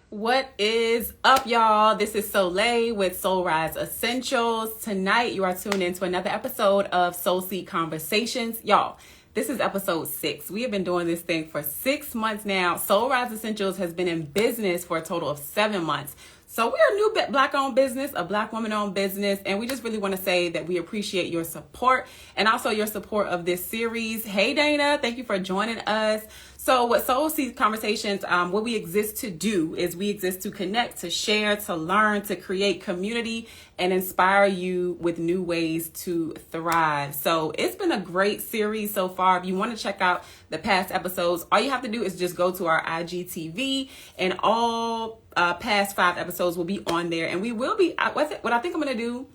What is up, y'all? This is Soleil with Soul Rise Essentials. Tonight, you are tuned into another episode of Soul Seed Conversations. Y'all, this is episode 6. We have been doing this thing for 6 months now. Soul Rise Essentials has been in business for a total of 7 months. So we're a new Black-owned business, a Black woman-owned business, and we just really want to say that we appreciate your support and also your support of this series. Hey, Dana, thank you for joining us. So what Soul Seed Conversations, what we exist to do is we exist to connect, to share, to learn, to create community, and inspire you with new ways to thrive. So it's been a great series so far. If you want to check out the past episodes, all you have to do is just go to our IGTV, and all past 5 episodes will be on there. And we will be, what I think I'm going to do,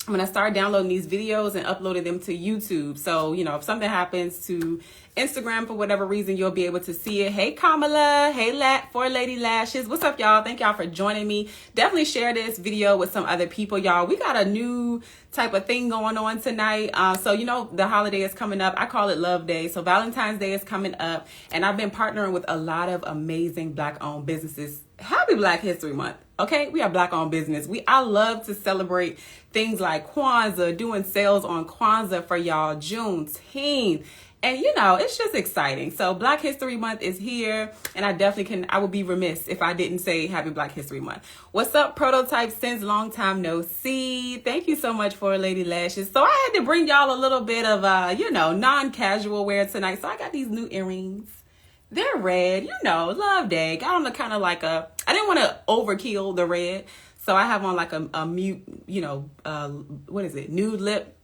I'm going to start downloading these videos and uploading them to YouTube. So, if something happens to Instagram for whatever reason, you'll be able to see it. Hey, Kamala. Hey, Four Lady Lashes. What's up, y'all? Thank y'all for joining me. Definitely share this video with some other people, y'all. We got a new type of thing going on tonight. So, the holiday is coming up. I call it Love Day. So Valentine's Day is coming up. And I've been partnering with a lot of amazing Black-owned businesses. Happy Black History Month. Okay, we are Black-owned business. I love to celebrate things like Kwanzaa, doing sales on Kwanzaa for y'all, Juneteenth. And, it's just exciting. So Black History Month is here, and I would be remiss if I didn't say Happy Black History Month. What's up, Prototype Since Long Time No See? Thank you so much for Lady Lashes. So I had to bring y'all a little bit of, non-casual wear tonight. So I got these new earrings. They're red, Love Day. Got on the kind of like I didn't want to overkill the red. So I have on like a mute, nude lip.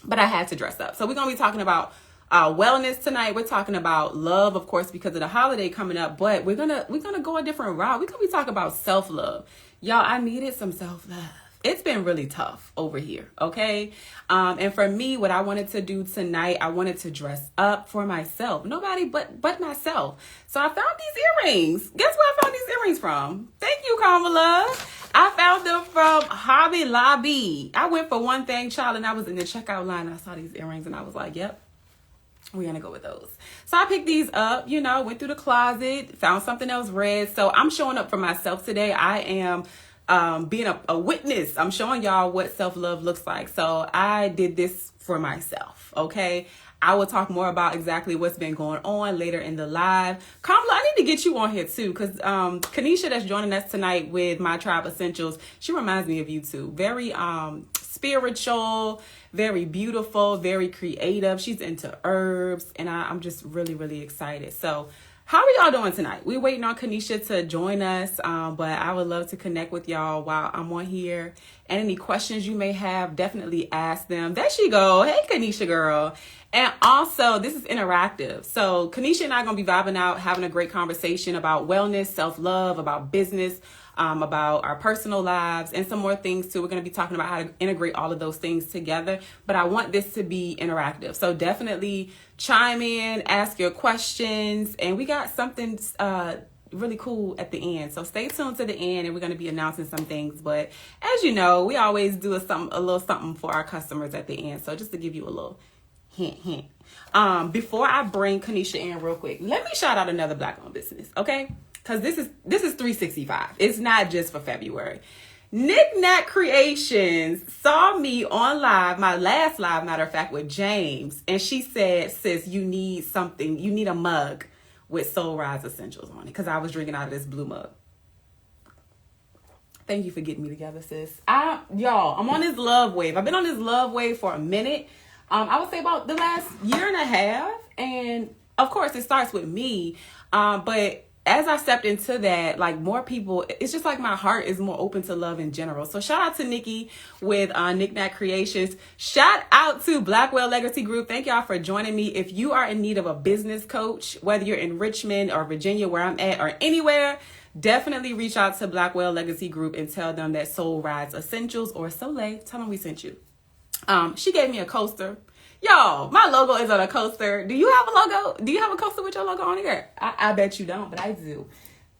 But I had to dress up. So we're going to be talking about wellness tonight. We're talking about love, of course, because of the holiday coming up. But we're gonna go a different route. We're going to be talking about self-love. Y'all, I needed some self-love. It's been really tough over here, okay? And for me, what I wanted to do tonight, I wanted to dress up for myself. Nobody but myself. So I found these earrings. Guess where I found these earrings from? Thank you, Kamala. I found them from Hobby Lobby. I went for one thing, child, and I was in the checkout line. And I saw these earrings, and I was like, yep, we're going to go with those. So I picked these up, went through the closet, found something else red. So I'm showing up for myself today. I am being a witness. I'm showing y'all what self-love looks like. So I did this for myself. Okay. I will talk more about exactly what's been going on later in the live. Kamala, I need to get you on here too. Cause, Kenisha that's joining us tonight with My Tribe Essentials, she reminds me of you too. Very, spiritual, very beautiful, very creative. She's into herbs, and I'm just really, really excited. So how are y'all doing tonight? We're waiting on Kenisha to join us, but I would love to connect with y'all while I'm on here. And any questions you may have, definitely ask them. There she go. Hey, Kenisha girl. And also, this is interactive. So Kenisha and I are going to be vibing out, having a great conversation about wellness, self-love, about business, about our personal lives, and some more things too. We're going to be talking about how to integrate all of those things together. But I want this to be interactive. So definitely chime in, ask your questions, and we got something really cool at the end. So stay tuned to the end, and we're going to be announcing some things. But as you know, we always do a little something for our customers at the end. So just to give you a little hint. Before I bring Kenisha in real quick, let me shout out another Black-owned business, okay? Because this is 365. It's not just for February. Knick-Knack Creations saw me on live, my last live, matter of fact, with James. And she said, sis, you need something. You need a mug with Soul Rise Essentials on it. Because I was drinking out of this blue mug. Thank you for getting me together, sis. Y'all, I'm on this love wave. I've been on this love wave for a minute. I would say about the last year and a half. And of course, it starts with me. But as I stepped into that, like more people, it's just like my heart is more open to love in general. So shout out to Nikki with Knick-Knack Creations. Shout out to Blackwell Legacy Group. Thank y'all for joining me. If you are in need of a business coach, whether you're in Richmond or Virginia, where I'm at, or anywhere, definitely reach out to Blackwell Legacy Group and tell them that Soul Rise Essentials or Soleil, tell them we sent you. She gave me a coaster. Y'all, my logo is on a coaster. Do you have a logo? Do you have a coaster with your logo on here? I bet you don't, but I do.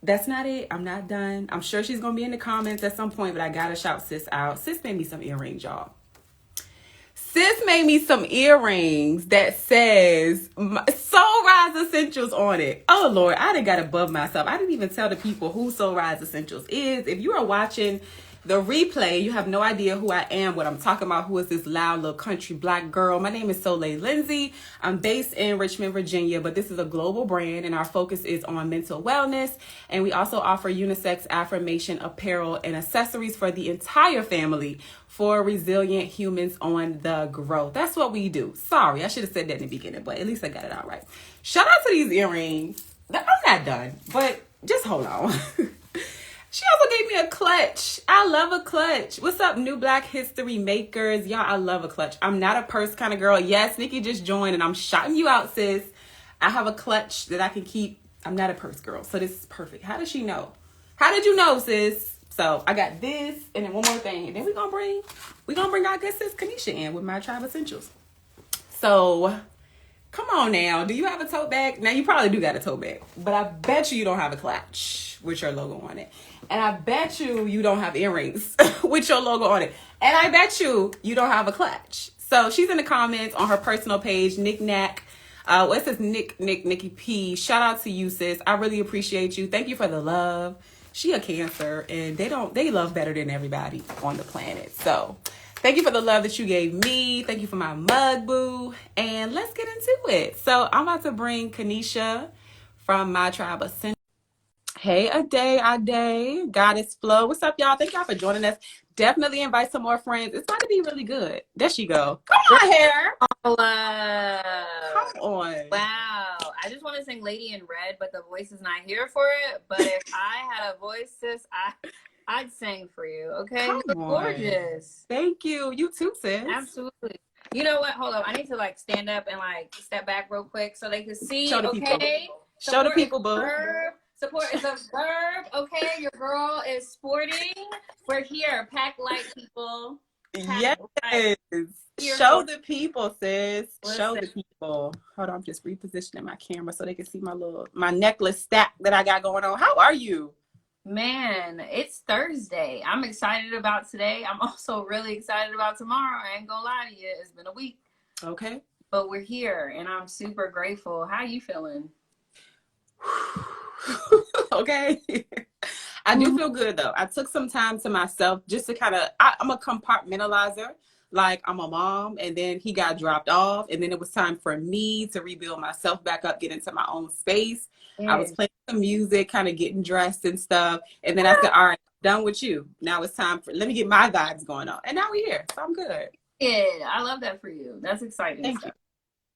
That's not it. I'm not done. I'm sure she's going to be in the comments at some point, but I got to shout sis out. Sis made me some earrings, y'all. Sis made me some earrings that says Soul Rise Essentials on it. Oh Lord, I done got above myself. I didn't even tell the people who Soul Rise Essentials is. If you are watching the replay, you have no idea who I am, what I'm talking about, who is this loud little country black girl. My name is Soleil Lindsay. I'm based in Richmond, Virginia, but this is a global brand and our focus is on mental wellness. And we also offer unisex affirmation apparel and accessories for the entire family for resilient humans on the go. That's what we do. Sorry, I should have said that in the beginning, but at least I got it out right. Shout out to these earrings. I'm not done, but just hold on. She also gave me a clutch. I love a clutch. What's up, new Black History makers? Y'all, I love a clutch. I'm not a purse kind of girl. Yes, Nikki just joined and I'm shouting you out, sis. I have a clutch that I can keep. I'm not a purse girl, so this is perfect. How did she know? How did you know, sis? So I got this and then one more thing. And then we're gonna bring our good sis Kenisha in with my Tribe Essentials. So come on now. Do you have a tote bag? Now you probably do got a tote bag, but I bet you don't have a clutch with your logo on it. And I bet you don't have earrings with your logo on it. And I bet you don't have a clutch. So she's in the comments on her personal page, Knick-Knack. It says Nikki P. Shout out to you, sis. I really appreciate you. Thank you for the love. She a Cancer and they love better than everybody on the planet. So thank you for the love that you gave me. Thank you for my mug, boo. And let's get into it. So I'm about to bring Kenisha from my Tribe Essentials. Hey, Ade, Goddess Flow. What's up, y'all? Thank y'all for joining us. Definitely invite some more friends. It's about to be really good. There she go. Come on, hair. Hello. Come on. Wow. I just want to sing Lady in Red, but the voice is not here for it. But if I had a voice, sis, I'd sing for you. Okay. Come You're gorgeous. Thank you. You too, sis. Absolutely. You know what? Hold up. I need to stand up and step back real quick so they can see. Show the people. Show the people, boo. Support is a verb. Okay, your girl is sporting. We're here. Pack light, people. Yes. Show the people, sis. Listen. Show the people. Hold on, I'm just repositioning my camera so they can see my necklace stack that I got going on. How are you? Man, it's Thursday. I'm excited about today. I'm also really excited about tomorrow. I ain't gonna lie to you. It's been a week. Okay. But we're here and I'm super grateful. How you feeling? Okay. I do feel good though. I took some time to myself just to I'm a compartmentalizer. Like I'm a mom and then he got dropped off and then it was time for me to rebuild myself back up, get into my own space. Yes. I was playing some music, kind of getting dressed and stuff. And then I said, all right, done with you. Now it's time let me get my vibes going on. And now we're here. So I'm good. Yeah, I love that for you. That's exciting. Thank you.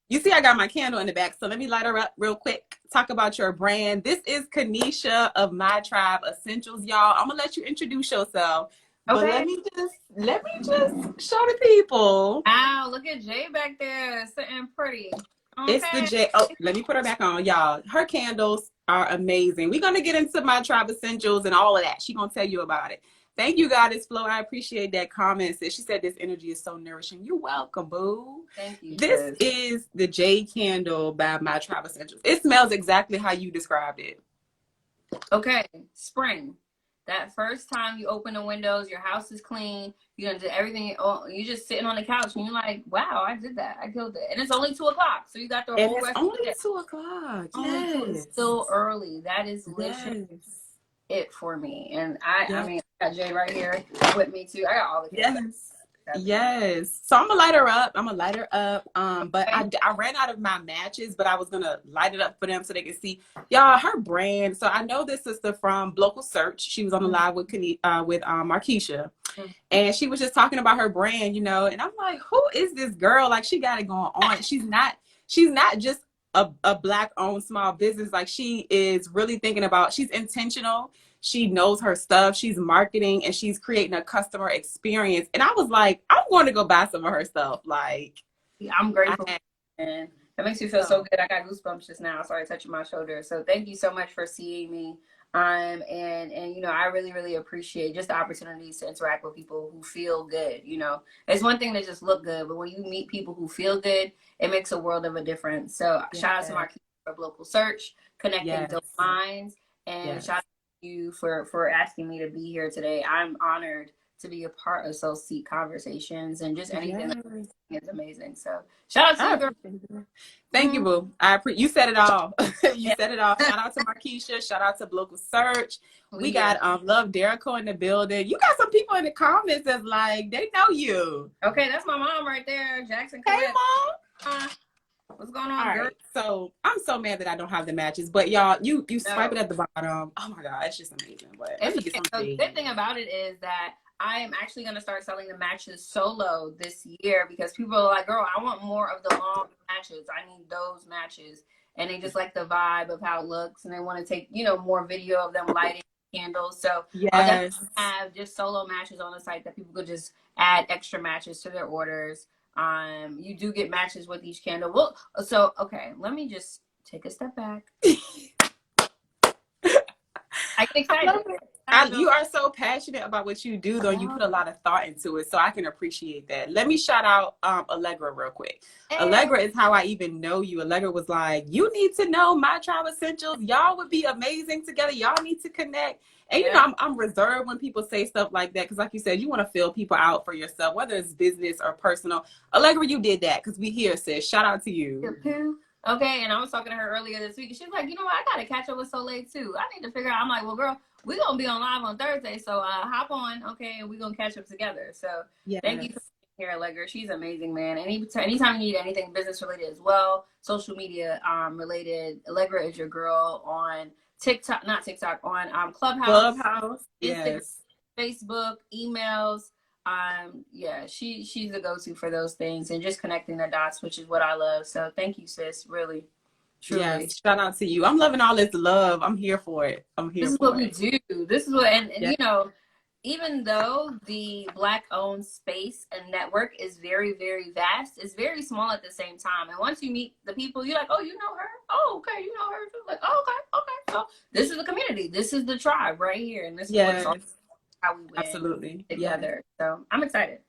You see, I got my candle in the back, so let me light her up real quick. Talk about your brand. This is Kenisha of My Tribe Essentials, y'all. I'm gonna let you introduce yourself, but let me just show the people. Wow, look at Jay back there, sitting pretty. Okay. It's the Jay. Oh, let me put her back on, y'all. Her candles are amazing. We're gonna get into My Tribe Essentials and all of that. She's gonna tell you about it. Thank you, Goddess Flow. I appreciate that comment. She said this energy is so nourishing. You're welcome, boo. Thank you. This is the Jade Candle by My Tribe Essentials. It smells exactly how you described it. Okay, spring. That first time you open the windows, your house is clean. You done did everything. You're just sitting on the couch and you're like, wow, I did that. I killed it. And it's only 2 o'clock. So you got the whole rest of the day. It's only 2 o'clock. Yes. It's still early. That is literally it for me. And I mean, I got Jay right here with me too. I got all the kids. Yes. So I'm gonna light her up. But I ran out of my matches, but I was gonna light it up for them so they can see. Y'all, her brand. So I know this sister from Local Search. She was on the live with Markeisha. And she was just talking about her brand, and I'm like, who is this girl? Like, she got it going on. She's not just a Black owned small business. Like, she is really thinking about, she's intentional. She knows her stuff. She's marketing and she's creating a customer experience. And I was like, I'm going to go buy some of her stuff. Like, I'm grateful. And that makes me feel so good. I got goosebumps just now. Sorry, touching my shoulder. So thank you so much for seeing me. And I really, really appreciate just the opportunities to interact with people who feel good. It's one thing to just look good, but when you meet people who feel good, it makes a world of a difference. So shout out to Markeisha of Local Search, connecting those minds, and shout out to you for asking me to be here today. I'm honored to be a part of Soul Seek Conversations, and just anything that Yes. is amazing. So shout out to I you, girl. appreciate it. Thank you, boo. You said it all. You said it all. Shout out to Markeisha. Shout out to Local Search. We got Love Derico in the building. You got some people in the comments that's like, they know you. Okay, that's my mom right there, Jackson. Hey, Mom. What's going on, All girl? right. So I'm so mad that I don't have the matches, but y'all, you swipe it at the bottom. Oh my god, it's just amazing. But let me get some. So the good thing about it is that I am actually going to start selling the matches solo this year, because people are like, girl, I want more of the long matches. I need those matches. And they just like the vibe of how it looks, and they want to take, more video of them lighting candles. So I'll definitely have just solo matches on the site that people could just add extra matches to their orders. You do get matches with each candle. Well, so okay, let me just take a step back. I get excited. You are so passionate about what you do, though. You put a lot of thought into it, so I can appreciate that. Let me shout out Allegra real quick. Allegra is how I even know you. Allegra was like, you need to know My Tribe Essentials. Y'all would be amazing together. Y'all need to connect. And I'm reserved when people say stuff like that, because like you said, you want to fill people out for yourself, whether it's business or personal. Allegra, you did that, because we here, sis. Shout out to you. Okay, and I was talking to her earlier this week, and she's like, you know what, I gotta catch up with Soleil too. I need to figure out. I'm like, well, girl, we're gonna be on live on Thursday, so hop on, okay, and we're gonna catch up together. So thank you for being here, Allegra. She's amazing, man. Anytime you need anything business related as well, social media related, Allegra is your girl on TikTok, not TikTok, on Clubhouse, Instagram, Facebook, emails. She's the go-to for those things, and just connecting the dots, which is what I love. So thank you, sis. Really, truly. Yes, shout out to you. I'm loving all this love. I'm here for it. This is what we do. This is what, and even though the Black-owned space and network is very, very vast, it's very small at the same time. And once you meet the people, you're like, oh, you know her? Oh, okay, you know her too. Like, oh, okay. So this is the community. This is the tribe right here, and this is what it's all. How we win together. So I'm excited.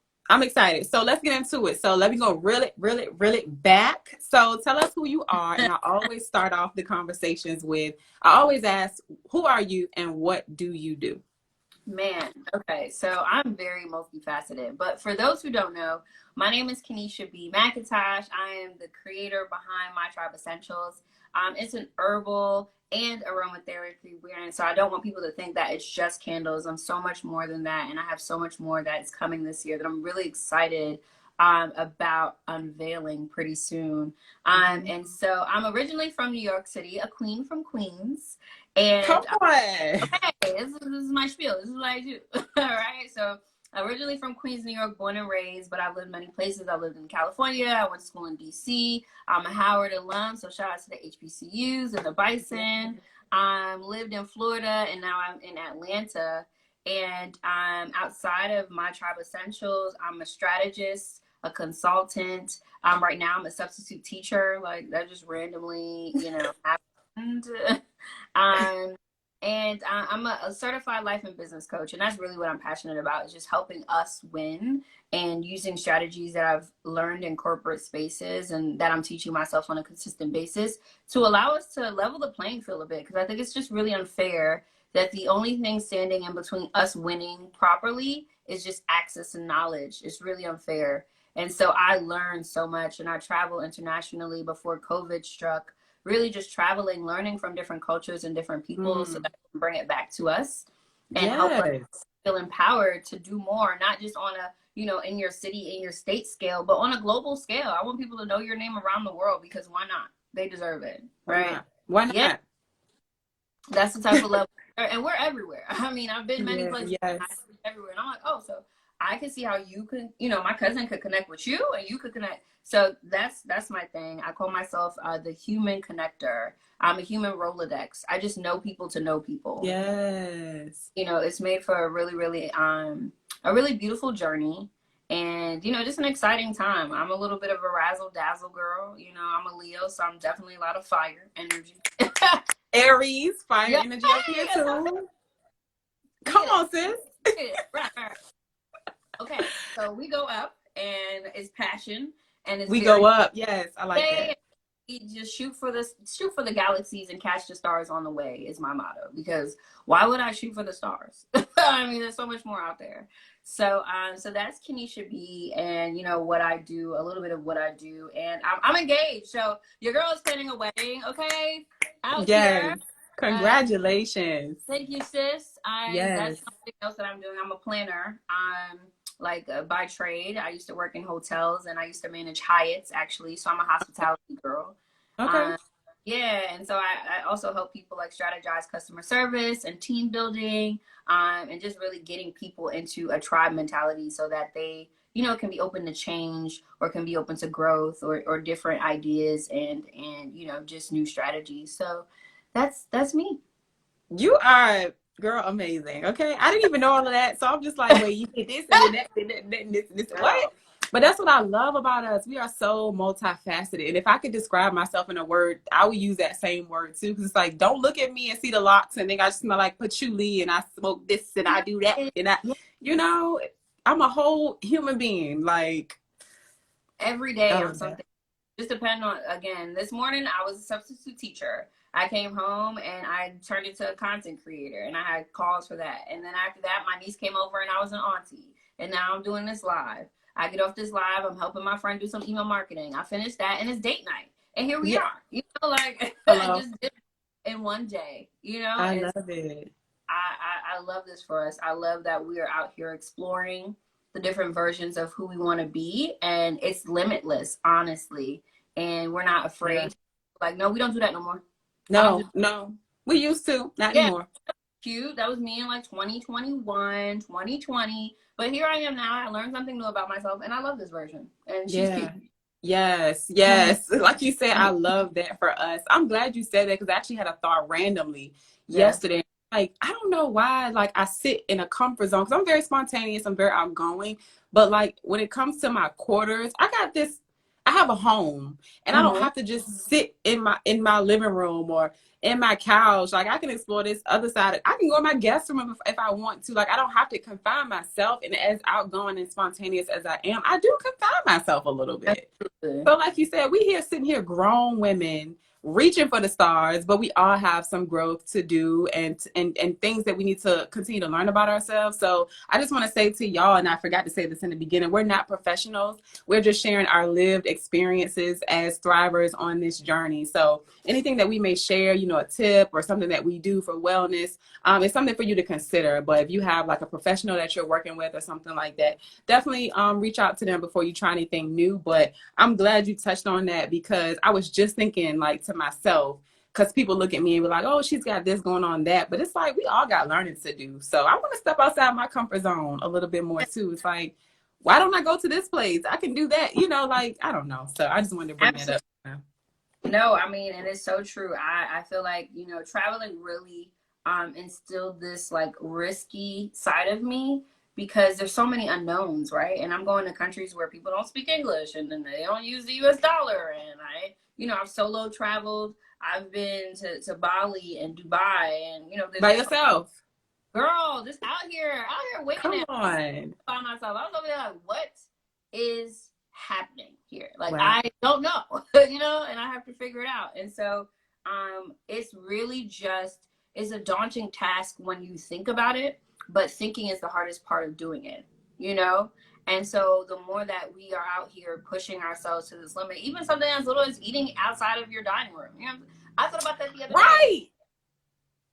So let's get into it. So let me go really back. So tell us who you are. And I always start off the conversations with, I always ask, who are you and what do you do? Man, okay. So I'm very multifaceted. But for those who don't know, my name is Kenisha B. McIntosh. I am the creator behind My Tribe Essentials. It's an herbal and aromatherapy brand. So I don't want people to think that it's just candles. I'm so much more than that. And I have so much more that is coming this year that I'm really excited about unveiling pretty soon. And so I'm originally from New York City, a queen from Queens. And come on. Okay, this is my spiel. This is what I do. All right. So originally from Queens, New York, born and raised, but I've lived many places. I lived in California. I went to school in DC. I'm a Howard alum, so shout out to the HBCUs and the Bison. Lived in Florida, and now I'm in Atlanta. And outside of My Tribe Essentials, I'm a strategist, a consultant. Right now, I'm a substitute teacher. Like, that just randomly, happened. And I'm a certified life and business coach. And that's really what I'm passionate about, is just helping us win and using strategies that I've learned in corporate spaces and that I'm teaching myself on a consistent basis to allow us to level the playing field a bit. Because I think it's just really unfair that the only thing standing in between us winning properly is just access and knowledge. It's really unfair. And so I learned so much, and I traveled internationally before COVID struck. Really just traveling, learning from different cultures and different people so that we can bring it back to us and help us feel empowered to do more, not just on a, in your city, in your state scale, but on a global scale. I want people to know your name around the world, because why not? They deserve it, right? Why not? Yeah. That's the type of level. And we're everywhere. I mean, I've been many places. Everywhere. And I'm like, oh, so I can see how you could, my cousin could connect with you and you could connect. So that's my thing. I call myself the human connector. I'm a human Rolodex. I just know people to know people. Yes. It's made for a really beautiful journey, and, just an exciting time. I'm a little bit of a razzle dazzle girl. I'm a Leo, so I'm definitely a lot of fire energy. Aries, fire energy up here too. Come on, sis. Right. Okay, so we go up, and it's passion, and it's go up. Yes, I like that. Just shoot for the galaxies and catch the stars on the way is my motto. Because why would I shoot for the stars? I mean, there's so much more out there. So, so that's Kenisha B, and you know what I do, a little bit of what I do, and I'm engaged. So your girl is planning a wedding, okay, out here. Yes. Uh, Congratulations. Thank you, sis. That's Yes. something else that I'm doing. I'm a planner. Like by trade. I used to work in hotels and I used to manage Hyatts actually. So I'm a hospitality girl. Okay. Um, yeah, and so I also help people like strategize customer service and team building, and just really getting people into a tribe mentality so that they, you know, can be open to change or can be open to growth or different ideas and you know just new strategies. So that's me. You are, girl, amazing. Okay. I didn't even know all of that. So I'm just like, wait, you did this and then that, and this, and this. What? Girl. But that's what I love about us. We are so multifaceted. And if I could describe myself in a word, I would use that same word too. Because it's like, don't look at me and see the locks and think I smell like patchouli and I smoke this and I do that. And you know, I'm a whole human being. Like, Every I day I'm love that. something. Just depend on, again, this morning I was a substitute teacher. I came home and I turned into a content creator and I had calls for that. And then after that, my niece came over and I was an auntie. And now I'm doing this live. I get off this live, I'm helping my friend do some email marketing. I finished that and it's date night. And here we Yeah. are. You know, like I Hello. just did it in one day. You know, I it's love it. I love this for us. I love that we are out here exploring the different versions of who we want to be, and it's limitless, honestly. And we're not Yeah. afraid. Like, no, we don't do that no more. I don't do. No, no. We used to, not Yeah, anymore. cute. That was me in like 2021, 2020. But here I am now. I learned something new about myself, and I love this version. And she's cute. Yeah. Yes, yes. Like you said, I love that for us. I'm glad you said that because I actually had a thought randomly Yeah. yesterday. Like, I don't know why, like, I sit in a comfort zone because I'm very spontaneous, I'm very outgoing. But, like, when it comes to my quarters, I have a home and I don't Mm-hmm. have to just sit in my living room or in my couch. Like, I can explore this other side. I can go in my guest room if I want to. Like, I don't have to confine myself. And as outgoing and spontaneous as I am, I do confine myself a little bit. Absolutely. So, like you said, we here sitting here, grown women reaching for the stars, but we all have some growth to do and things that we need to continue to learn about ourselves. So, I just want to say to y'all, and I forgot to say this in the beginning, we're not professionals. We're just sharing our lived experiences as thrivers on this journey. So, anything that we may share, you know, a tip or something that we do for wellness, it's something for you to consider. But if you have like a professional that you're working with or something like that, definitely reach out to them before you try anything new. But I'm glad you touched on that because I was just thinking like to myself, because people look at me and be like, oh, she's got this going on that. But it's like we all got learning to do. So I want to step outside my comfort zone a little bit more too. It's like, why don't I go to this place? I can do that, you know, like I don't know. So I just wanted to bring that Absolutely. up. No, I mean, and it's so true. I feel like, you know, traveling really instilled this like risky side of me because there's so many unknowns, right? And I'm going to countries where people don't speak English and then they don't use the US dollar. And you know, I've solo traveled. I've been to Bali and Dubai and, you know, By there's yourself. girl just out here winging Come it on. by myself. I was over there like, what is happening here? Like, Wow. I don't know, you know, and I have to figure it out. And so, it's really just, it's a daunting task when you think about it, but thinking is the hardest part of doing it, you know? And so the more that we are out here pushing ourselves to this limit, even something as little as eating outside of your dining room, you know, I thought about that the other day. Right.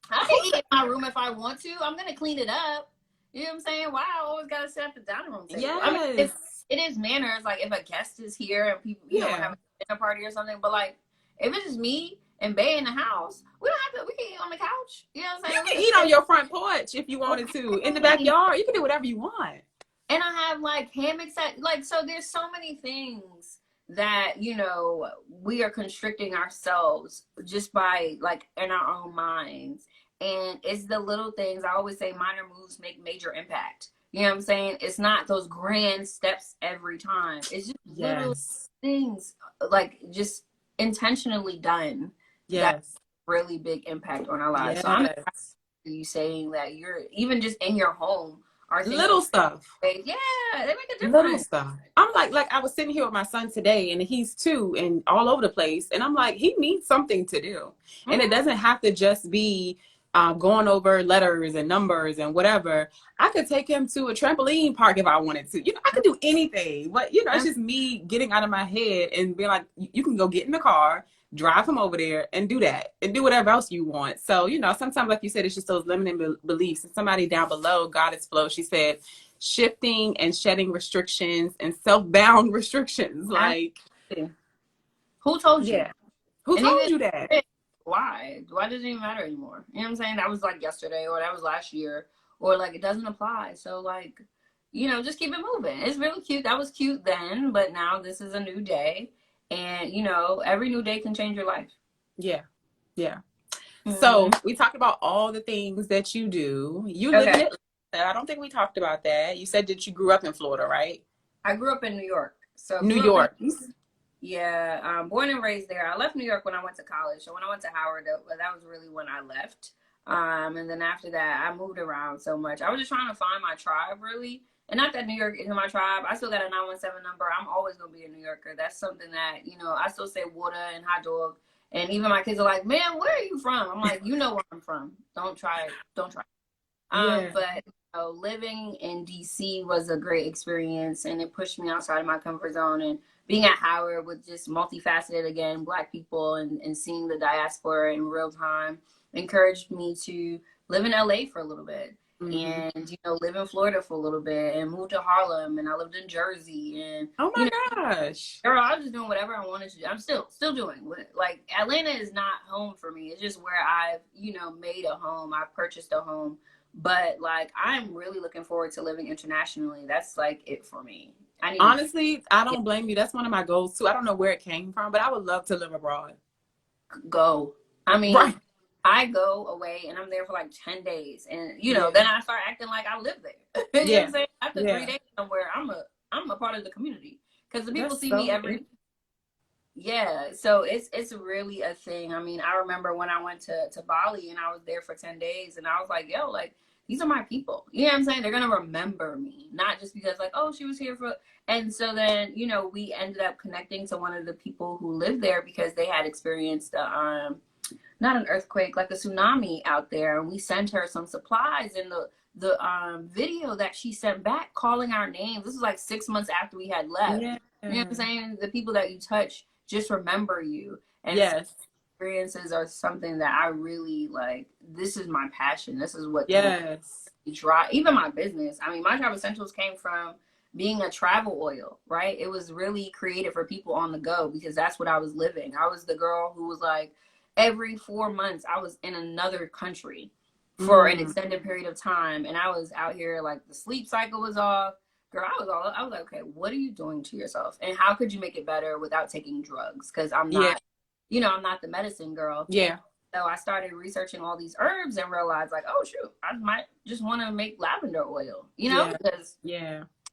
I can eat in my room if I want to. I'm gonna clean it up. You know what I'm saying? Why I always gotta sit at the dining room table? I mean, Yes. it is manners. Like if a guest is here and people, you know, we're Yeah. having a dinner party or something. But like, if it's just me and Bay in the house, we don't have to. We can eat on the couch. You know what I'm You saying? We can can eat sit. on your front porch if you wanted to. In the Okay. backyard, you can do whatever you want. And I have like hammocks at like, so there's so many things that, you know, we are constricting ourselves just by like in our own minds. And it's the little things. I always say minor moves make major impact. You know what I'm saying? It's not those grand steps every time. It's just little Yes. things like just intentionally done that Yes. really big impact on our lives. So I'm excited Yes. for you saying that you're even just in your home are thinking, Little stuff. yeah, they make a Little difference. stuff. I'm like I was sitting here with my son today and he's 2 and all over the place. And I'm like, he needs something to do. And it Mhm. doesn't have to just be going over letters and numbers and whatever, I could take him to a trampoline park if I wanted to. I could do anything. But, it's just me getting out of my head and being like, you can go get in the car, drive him over there and do that and do whatever else you want. So, sometimes, like you said, it's just those limiting beliefs. And somebody down below, Goddess Flow, she said, shifting and shedding restrictions and self-bound restrictions. Like, who told you? Yeah. Who and told even, you that? Why does it even matter anymore? You know what I'm saying? That was like yesterday, or that was last year, or like it doesn't apply. So like, just keep it moving. It's really cute. That was cute then, but now this is a new day, and every new day can change your life. Yeah. So we talked about all the things that you do. You live in Atlanta. I don't think we talked about that. You said that you grew up in Florida, right? I grew up in New York. So New York. Yeah, born and raised there. I left New York when I went to college. So when I went to Howard, that was really when I left. And then after that, I moved around so much. I was just trying to find my tribe, really. And not that New York isn't my tribe. I still got a 917 number. I'm always going to be a New Yorker. That's something that, I still say water and hot dog. And even my kids are like, man, where are you from? I'm like, where I'm from. Don't try it. But living in DC was a great experience, and it pushed me outside of my comfort zone. And being at Howard with just multifaceted, again, Black people and seeing the diaspora in real time encouraged me to live in LA for a little bit. And live in Florida for a little bit, and move to Harlem, and I lived in Jersey, and oh my gosh, girl, I was just doing whatever I wanted to do. I'm still doing. Like, Atlanta is not home for me. It's just where I've made a home. I've purchased a home, but like, I'm really looking forward to living internationally. That's like it for me. Honestly, I don't blame you. That's one of my goals too. I don't know where it came from, but I would love to live abroad. Go. I mean, right. I go away and I'm there for like 10 days, and then I start acting like I live there. You know what I'm saying? After 3 days somewhere, I'm a part of the community, because the people see me every. Yeah, so it's really a thing. I mean, I remember when I went to Bali and I was there for 10 days, and I was like, yo, like, these are my people. You know what I'm saying? They're going to remember me, not just because like, oh, she was here for. And so then, we ended up connecting to one of the people who lived there, because they had experienced not an earthquake, like a tsunami out there. And we sent her some supplies, and the video that she sent back calling our names, this was like 6 months after we had left. You know what I'm saying? The people that you touch just remember you. And experiences are something that I really like. This is my passion. This is what drive even my business. I mean, my Travel Essentials came from being a travel oil, right? It was really created for people on the go, because that's what I was living. I was the girl who was like, every 4 months I was in another country for an extended period of time, and I was out here, like, the sleep cycle was off. Girl, I was like, okay, what are you doing to yourself, and how could you make it better without taking drugs? Because I'm not, I'm not the medicine girl. So I started researching all these herbs and realized, like, oh shoot, I might just want to make lavender oil, because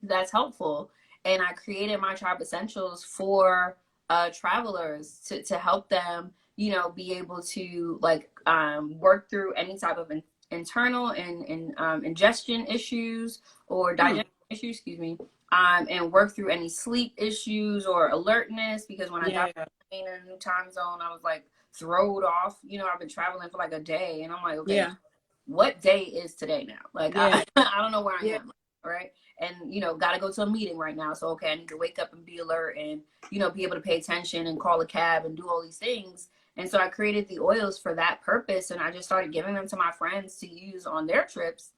that's helpful. And I created my Tribe Essentials for travelers to help them, be able to, like, work through any type of internal and ingestion issues or digestion issues, excuse me, and work through any sleep issues or alertness, because when I got in a new time zone, I was like throwed off. I've been traveling for like a day, and I'm like, okay, what day is today now? Like, I don't know where I am, right? And gotta go to a meeting right now, so okay, I need to wake up and be alert, and be able to pay attention and call a cab and do all these things. And so I created the oils for that purpose, and I just started giving them to my friends to use on their trips.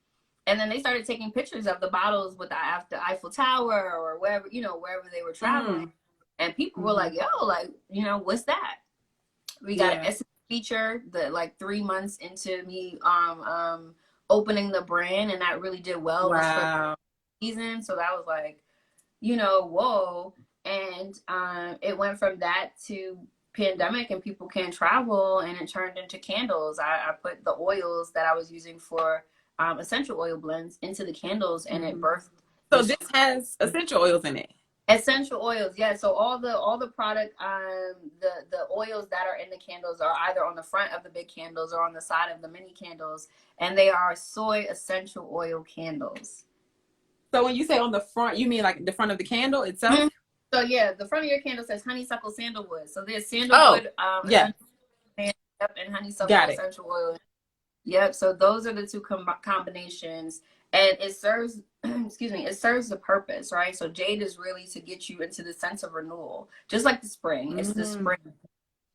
And then they started taking pictures of the bottles with the Eiffel Tower or wherever, wherever they were traveling. And people were like, yo, like, what's that? We got an essence feature that, like, 3 months into me opening the brand, and that really did well this first season. So that was like, whoa. And it went from that to pandemic and people can't travel, and it turned into candles. I put the oils that I was using for essential oil blends into the candles, and it birthed. So this has essential oils in it. Essential oils, yeah. So all the product, the oils that are in the candles are either on the front of the big candles or on the side of the mini candles, and they are soy essential oil candles. So when you say on the front, you mean like the front of the candle itself? So yeah, the front of your candle says honeysuckle sandalwood. So there's sandalwood, and honeysuckle essential oil. Yep. So those are the two combinations, and it serves, excuse me, it serves the purpose, right? So jade is really to get you into the sense of renewal, just like the spring. It's the Mm. spring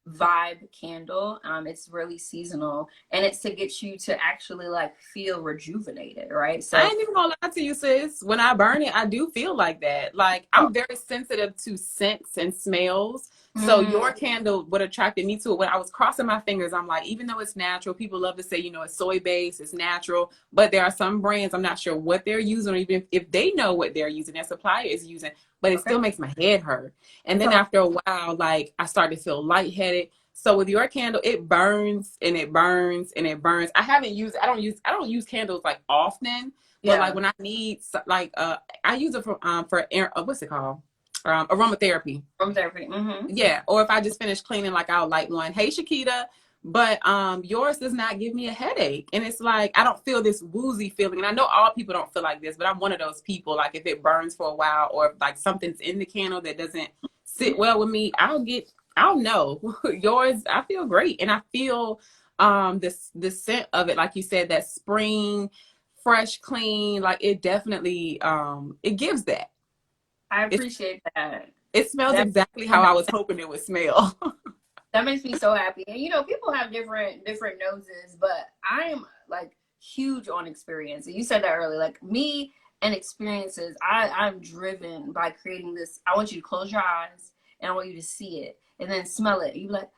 vibe candle. It's really seasonal, and it's to get you to actually like feel rejuvenated, right? I So, ain't even gonna lie to you, sis. When I burn it, I do feel like that. Like oh, I'm very sensitive to scents and smells. So mm, your candle, what attracted me to it, when I was crossing my fingers, I'm like, even though it's natural, people love to say, it's soy based, it's natural, but there are some brands I'm not sure what they're using, or even if they know what they're using, their supplier is using, but it okay, still makes my head hurt. And it's then a lot. after a while, like I started to feel lightheaded. So with your candle, it burns and it burns and it burns. I don't use candles like often, but like Yeah, when I need I use it for what's it called? Aromatherapy. aromatherapy. Mm-hmm. Yeah, or if I just finish cleaning, like I'll light one. Hey, Shakita. But yours does not give me a headache, and it's like I don't feel this woozy feeling. And I know all people don't feel like this, but I'm one of those people. Like if it burns for a while, or if like something's in the candle that doesn't sit well with me, I'll know. Yours, I feel great, and I feel the scent of it, like you said, that spring, fresh, clean. Like it definitely it gives that. I It appreciate that. it smells That exactly how I was hoping it would smell. that makes me so happy. And people have different noses, but I am like huge on experience. And you said that earlier, like me and experiences. I'm driven by creating this. I want you to close your eyes and I want you to see it and then smell it. You be like,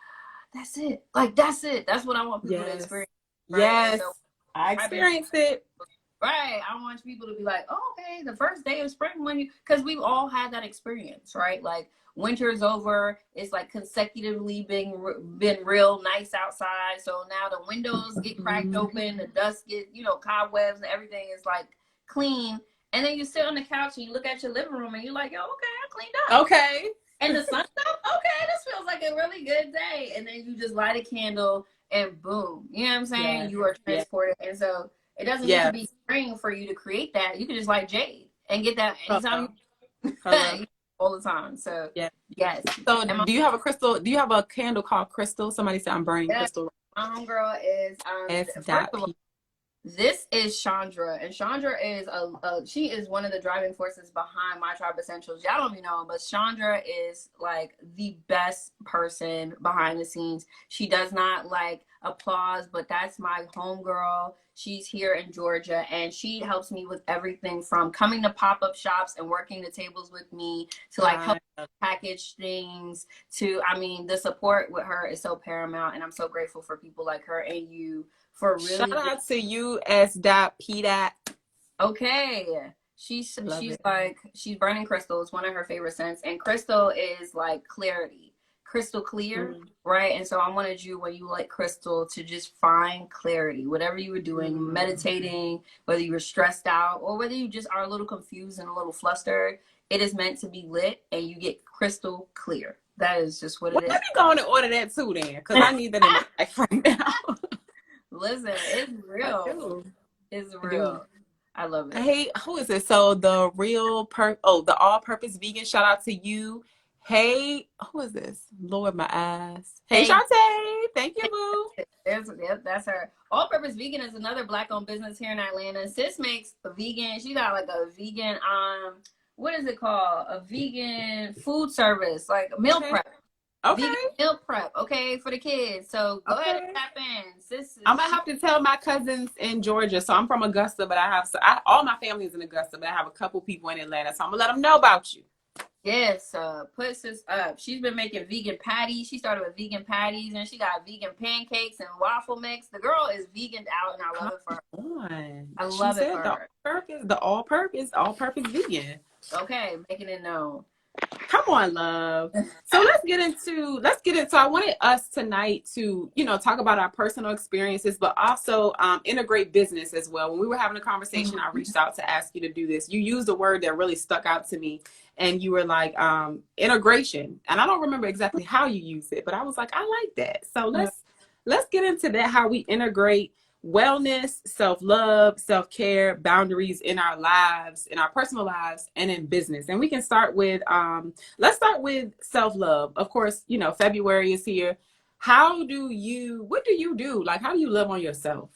that's it. Like that's it. That's what I want people to Yes. experience, right? And Yes. so I I be experienced it. right. I want people to be like, oh, okay, the first day of spring because we've all had that experience, right? Like winter is over. It's like consecutively been real nice outside. So now the windows get cracked Mhm. open, the dust get, cobwebs and everything is like clean. And then you sit on the couch and you look at your living room and you're like, yo, okay, I cleaned up. Okay. And the sun's up. Okay, this feels like a really good day. And then you just light a candle and boom, you know what I'm saying? Yes. You are Yes. transported. And so it doesn't need to be Yes. spring for you to create that. You can just light jade and get that anytime Hello. you Hello. all the time. So Yeah. yes. So And my, do you have a crystal? Do you have a candle called crystal? Somebody said I'm burning yeah, crystal. my homegirl is S. first Dot of all, P. this is Chandra, and Chandra is she is one of the driving forces behind My Tribe Essentials. Y'all don't even know, but Chandra is like the best person behind the scenes. She does not like applause, but that's my homegirl. She's here in Georgia, and she helps me with everything from coming to pop-up shops and working the tables with me to like help package things to, I mean, the support with her is so paramount, and I'm so grateful for people like her and you for Shout really out to you, S. Dot P. Dot. okay. Love She's it. like she's burning crystal. It's one of her favorite scents, and crystal is like clarity, crystal clear, Mm. right? And so I wanted you when you like crystal to just find clarity, whatever you were doing, Mm. meditating, whether you were stressed out or whether you just are a little confused and a little flustered. It is meant to be lit, and you get crystal clear. That is just what Well, it let is. me go on and order that too, then, because I need that in my life right now. Listen, it's I real. do. It's I do. real. I love it. Hey, who is it? So the all-purpose vegan. Shout out to you. Hey, who is this? Lord, my eyes. Hey, Hey, Shantae. Thank you, boo. yep, that's her. All Purpose Vegan is another black owned business here in Atlanta. Sis makes a vegan, she got like a vegan, what is it called? A vegan food service, like meal Okay. prep. Vegan Okay. meal prep, okay, for the kids. So go ahead and Okay. tap in. Sis, I'm gonna she, have to tell my cousins in Georgia. So I'm from Augusta, but all my family is in Augusta, but I have a couple people in Atlanta. So I'm gonna let them know about you. yes, put sis up. She's been making vegan patties. She started with vegan patties and she got vegan pancakes and waffle mix. The girl is vegan out and I Come love it for her. on. I She love it said for her. all-purpose vegan. Okay, making it known. Come on, love. So let's get into I wanted us tonight to, talk about our personal experiences, but also integrate business as well. When we were having a conversation, I reached out to ask you to do this. You used a word that really stuck out to me, and you were like integration. And I don't remember exactly how you used it, but I was like, I like that. So let's get into that, how we integrate wellness, self-love, self-care, boundaries in our lives, in our personal lives, and in business. And we can start with let's start with self-love. Of course, February is here. What do you do? Like, how do you love on yourself?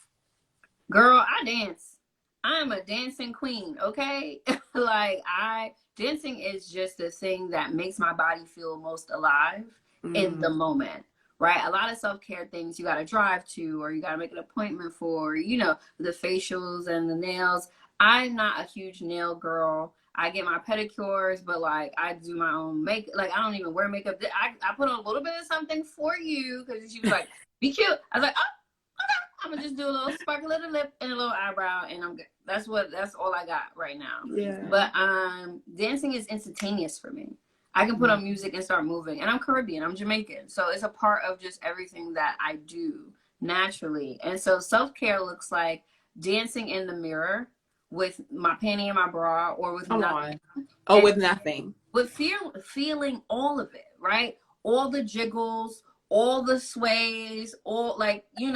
Girl, I dance. I'm a dancing queen, okay? Like dancing is just a thing that makes my body feel most alive in the moment. Right? A lot of self-care things you got to drive to or you got to make an appointment for, the facials and the nails. I'm not a huge nail girl. I get my pedicures, but like I do my own makeup. Like I don't even wear makeup. I put on a little bit of something for you because she was like, be cute. I was like, I'm gonna just do a little sparkle of the lip and a little eyebrow, and I'm good. That's all I got right now. Yeah. But dancing is instantaneous for me. I can put on music and start moving, and I'm Caribbean. I'm Jamaican, so it's a part of just everything that I do naturally. And so self care looks like dancing in the mirror with my panty and my bra, or with nothing. Oh, with nothing. With feeling all of it, right? All the jiggles, all the sways, all like hey,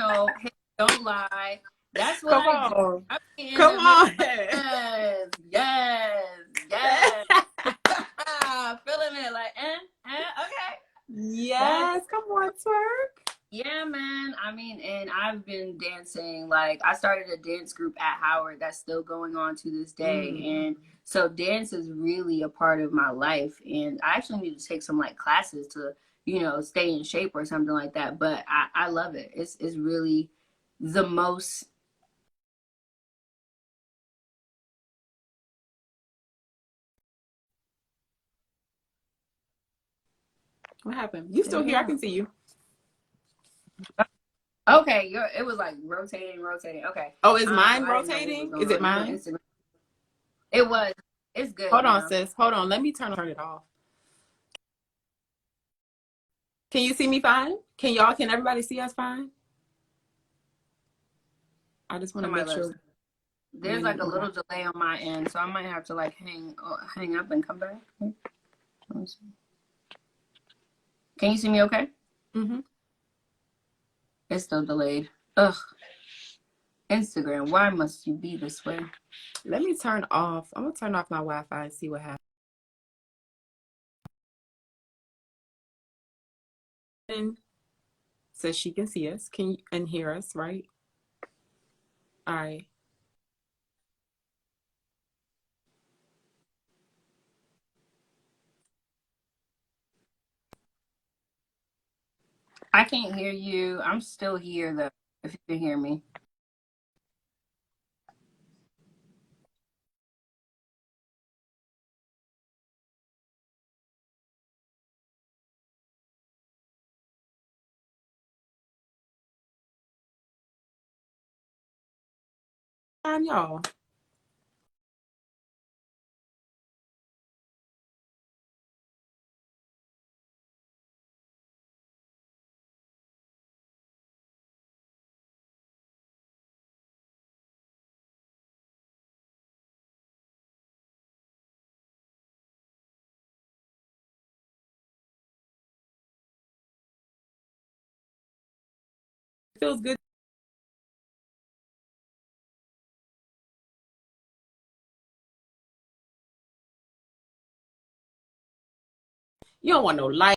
don't lie. That's what I do. Come on. Yes, yes, yes. Feeling it like, okay. Yes, come on, twerk. Yeah, man. I mean, and I've been dancing. Like, I started a dance group at Howard that's still going on to this day. And so dance is really a part of my life. And I actually need to take some like classes to, stay in shape or something like that. But I love it. It's really the most. What happened? You still here? I can see you. Okay, it was like rotating. Okay. Oh, is mine rotating? Is it mine? It was. It's good. Hold on, sis. Hold on. Let me turn it off. Can you see me fine? Can everybody see us fine? I just want to make sure. There's like a little delay on my end, so I might have to like hang up and come back. Let me see. Can you see me okay? Mm-hmm. It's still delayed. Ugh. Instagram, why must you be this way? Let me turn off. I'm going to turn off my Wi-Fi and see what happens. Says she can see us and hear us, right? All right. I can't hear you. I'm still here though, if you can hear me. Y'all. It feels good. You don't want no light.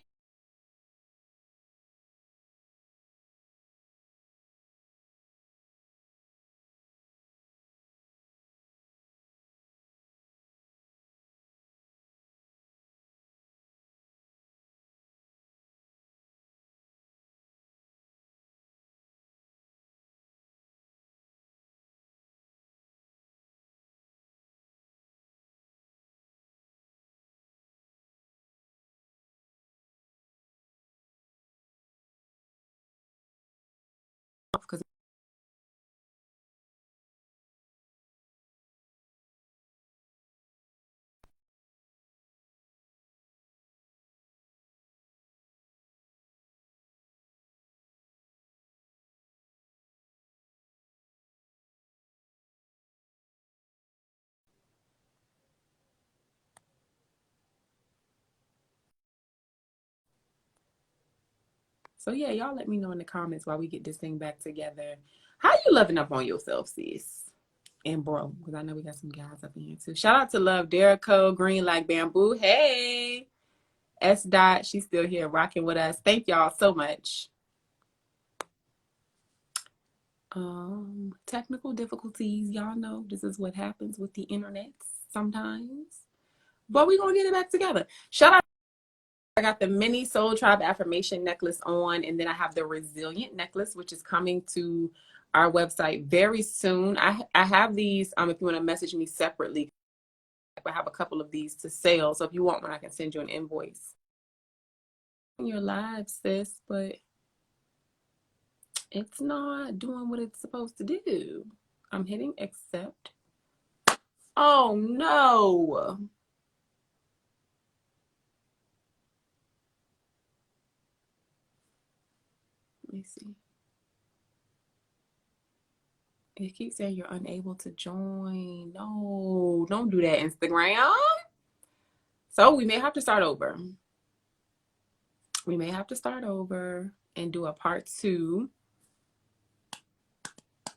Because so yeah, y'all let me know in the comments while we get this thing back together. How you loving up on yourself, sis? And bro, because I know we got some guys up in here too. Shout out to Love Derico, Green Like Bamboo. Hey, S. Dot, she's still here rocking with us. Thank y'all so much. Technical difficulties. Y'all know this is what happens with the internet sometimes. But we're going to get it back together. Shout out. I got the mini Soul Tribe affirmation necklace on, and then I have the resilient necklace, which is coming to our website very soon. I have these, if you want to message me separately, I have a couple of these to sell. So if you want one, I can send you an invoice. You're live, sis, but it's not doing what it's supposed to do. I'm hitting accept. Oh no. Let me see. It keeps saying you're unable to join. No, don't do that, Instagram. So we may have to start over. We may have to start over and do a part 2.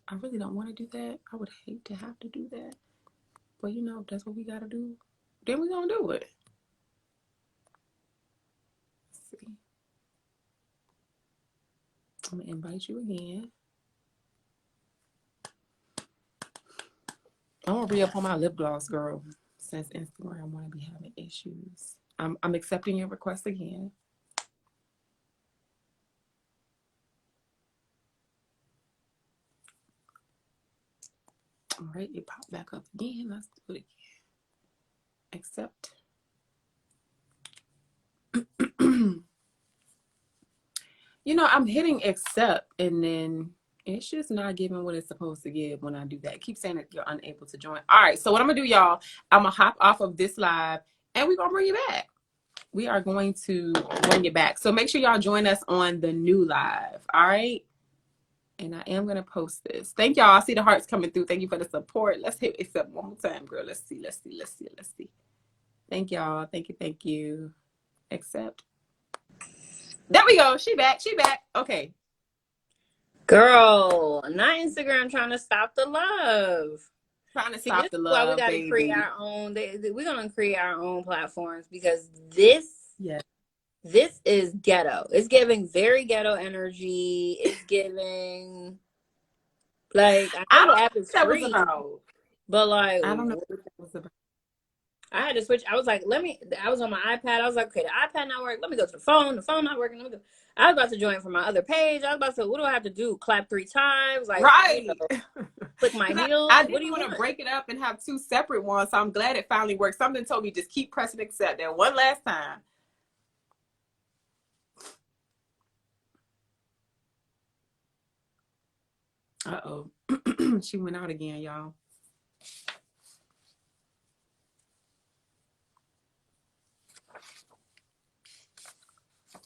I really don't want to do that. I would hate to have to do that. But you know, if that's what we got to do, then we're going to do it. Let's see. I'm going to invite you again. I want to re-up on my lip gloss, girl, since Instagram want to be having issues. I'm accepting your request again. All right, it popped back up again. Let's do it again. Accept. You know, I'm hitting accept and then it's just not giving what it's supposed to give when I do that. It keeps saying that you're unable to join. All right, so what I'm gonna do, y'all, I'm gonna hop off of this live and we're gonna bring you back. We are going to bring it back. So make sure y'all join us on the new live. All right. And I am gonna post this. Thank y'all. I see the hearts coming through. Thank you for the support. Let's hit accept one more time, girl. Let's see. Thank y'all. Thank you. Accept. There we go. She back. Okay. Girl, not Instagram trying to stop the love. Trying to See, stop this the is why we love, got to create baby. our own. We're gonna create our own platforms because this is ghetto. It's giving very ghetto energy. It's giving like I know the app is free, but like I don't know what that was about. I had to switch. I was like, I was on my iPad. I was like, okay, the iPad not working. Let me go to the phone. The phone not working. I was about to join from my other page. I was about to, what do I have to do? Clap 3 times? Like, Right. You know, click my heels? I What do didn't you want to want? break it up and have 2 separate ones, so I'm glad it finally worked. Something told me just keep pressing accept that one last time. Uh-oh. She went out again, y'all.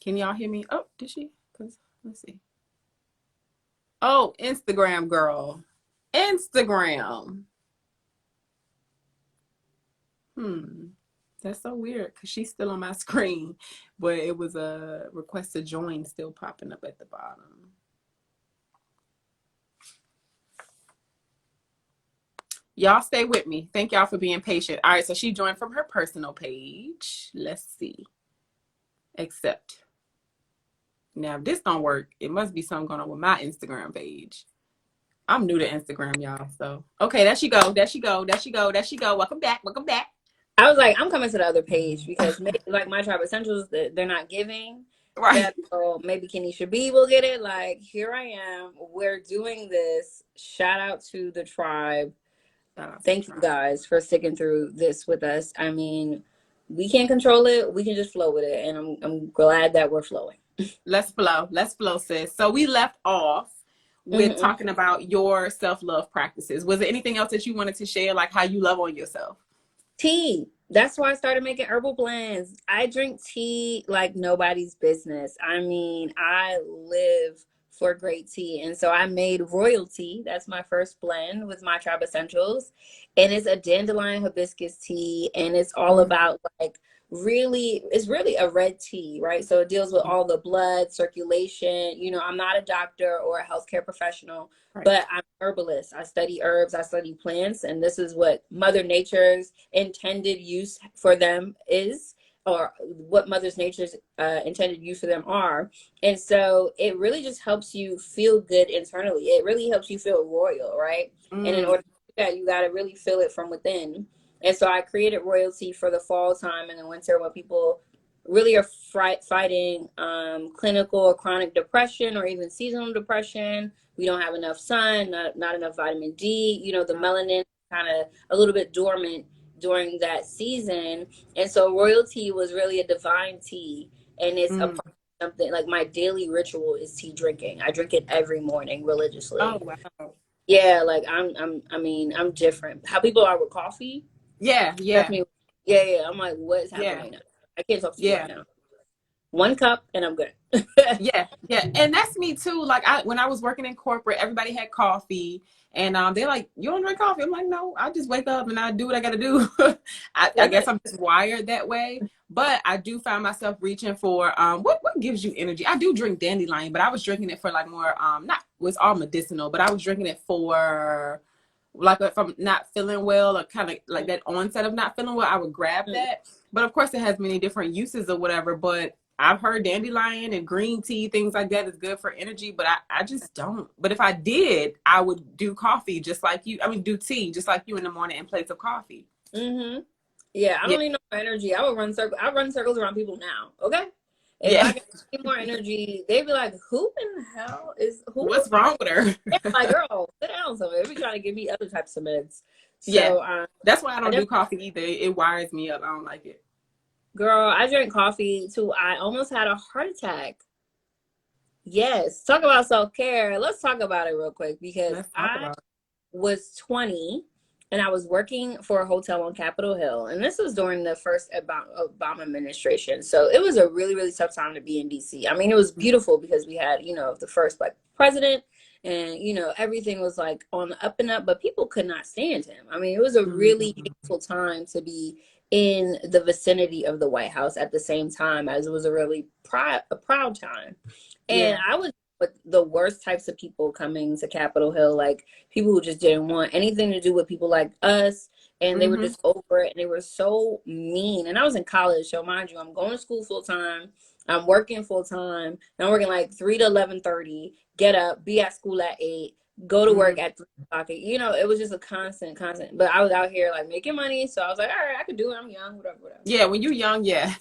Can y'all hear me? Oh, did she? Let's see. Oh, Instagram girl. Instagram. That's so weird because she's still on my screen, but it was a request to join still popping up at the bottom. Y'all stay with me. Thank y'all for being patient. All right, so she joined from her personal page. Let's see. Accept. Now, if this don't work, it must be something going on with my Instagram page. I'm new to Instagram, y'all. So, okay, there she go. Welcome back. I was like, I'm coming to the other page because maybe, like my Tribe Essentials, they're not giving. Right. That, so maybe Kenisha B will get it. Like, here I am. We're doing this. Shout out to the tribe. Thank you guys for sticking through this with us. I mean, we can't control it. We can just flow with it. And I'm glad that we're flowing. Let's flow, sis. So we left off with talking about your self-love practices. Was there anything else that you wanted to share, like how you love on yourself? Tea. That's why I started making herbal blends. I drink tea like nobody's business. I mean, I live for great tea. And so I made Royalty. That's my first blend with my Tribe Essentials. And it's a dandelion hibiscus tea. And it's all about like it's really a red tea, right? So it deals with all the blood circulation. You know, I'm not a doctor or a healthcare professional, but I'm herbalist. I study herbs, I study plants, and this is what Mother Nature's intended use for them is. or what Mother's Nature's intended use for them are. And so it really just helps you feel good internally. It really helps you feel royal, right? And in Mm. order to do that, you got to really feel it from within. And so I created royalty for the fall time and the winter when people really are fighting clinical or chronic depression or even seasonal depression. We don't have enough sun, not enough vitamin D. You know, the melanin kind of a little bit dormant during that season. And so royalty was really a divine tea. And it's a Mm. part of something like my daily ritual is tea drinking. I drink it every morning Oh, religiously. wow. Yeah, like I mean, I'm different. How people are with coffee, Yeah, that's yeah, me. Yeah. I'm like, what is happening yeah, right now? I can't talk to you right yeah. now. One cup and I'm good. Yeah, yeah, and that's me too. Like when I was working in corporate, everybody had coffee, and they're like, "You don't drink coffee?" I'm like, "No, I just wake up and I do what I got to do." I guess I'm just wired that way. But I do find myself reaching for what gives you energy. I do drink dandelion, but I was drinking it for like more not it was all medicinal, but I was drinking it for like if I'm not feeling well or kind of like that onset of not feeling well, I would grab that. But of course, it has many different uses or whatever. But I've heard dandelion and green tea, things like that is good for energy, but I just don't. But if I did, I would do coffee just like you. I mean, do tea just like you in the morning in place of coffee. Mm-hmm. Yeah, I Yeah. don't need no more energy. I would run circles. I run circles around people now. Okay. If I Yeah. get any more energy, they'd be like, "Who in the hell is who?" What's wrong with her? Yeah, like, girl, sit down somewhere. They be trying to give me other types of meds. Yeah. So, That's why I I don't do definitely, coffee either. It wires me up. I don't like it. girl, I drank coffee too. I almost had a heart attack. Yes, talk about self care. Let's talk about it real quick because Let's talk I about it. was 20 and I was working for a hotel on Capitol Hill. And this was during the first Obama administration. So it was a really, really tough time to be in DC. I mean, it was beautiful because we had, you know, the first black president and, you know, everything was like on the up and up, but people could not stand him. I mean, it was a really Mm-hmm. hateful time to be in the vicinity of the White House at the same time as it was a really a proud time. And Yeah. I was with the worst types of people coming to Capitol Hill, like people who just didn't want anything to do with people like us. And they were Mm-hmm. just over it and they were so mean. And I was in college, so mind you, I'm going to school full time. I'm working full time. And I'm working like 3 to 11:30, get up, be at school at 8, go to Mm-hmm. work at 3 o'clock. You know, it was just a constant. But I was out here like making money. So I was like, all right, I could do it. I'm young, whatever. Yeah. When you're young, yeah,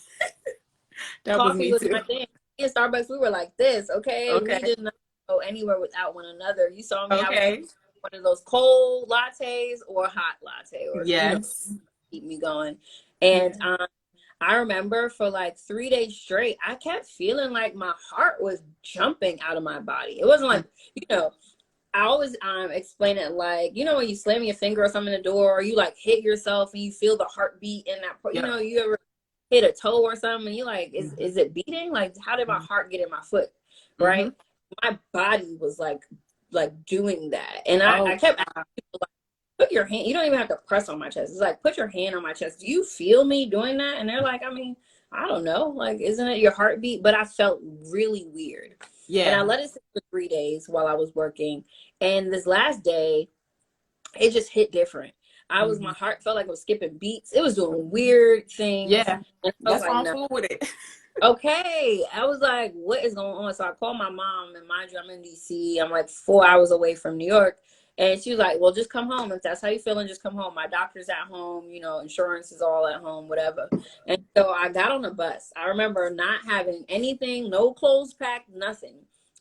that was Coffee me was too. my thing. In Starbucks, we were like this, okay? We Okay. did not go anywhere without one another. You saw me, I was Okay. one of those cold lattes or hot latte, or you know, Yes. keep me going. And Yeah. I remember for like 3 days straight, I kept feeling like my heart was jumping out of my body. It wasn't like, you know, I always explain it like, you know, when you slam your finger or something in the door, or you like hit yourself and you feel the heartbeat in that, you Yep. know, you ever hit a toe or something and you like, Mm-hmm. is it beating? Like, how did my heart get in my foot? Mm-hmm. Right? My body was like doing that. And I Oh, kept asking wow. people like, put your hand, you don't even have to press on my chest. It's like, put your hand on my chest. Do you feel me doing that? And they're like, I mean, I don't know. Like, isn't it your heartbeat? But I felt really weird. And I Yeah. let it sit for 3 days while I was working. And this last day, it just hit different. My Mm-hmm. heart felt like it was skipping beats. It was doing weird things. Yeah. And I was That's like, why I'm no. cool with it. Okay. I was like, what is going on? So I called my mom, and mind you, I'm in DC. I'm like 4 hours away from New York. And she was like, well, just come home. If that's how you feeling, just come home. My doctor's at home, you know, insurance is all at home, whatever. And so I got on the bus. I remember not having anything, no clothes packed, nothing.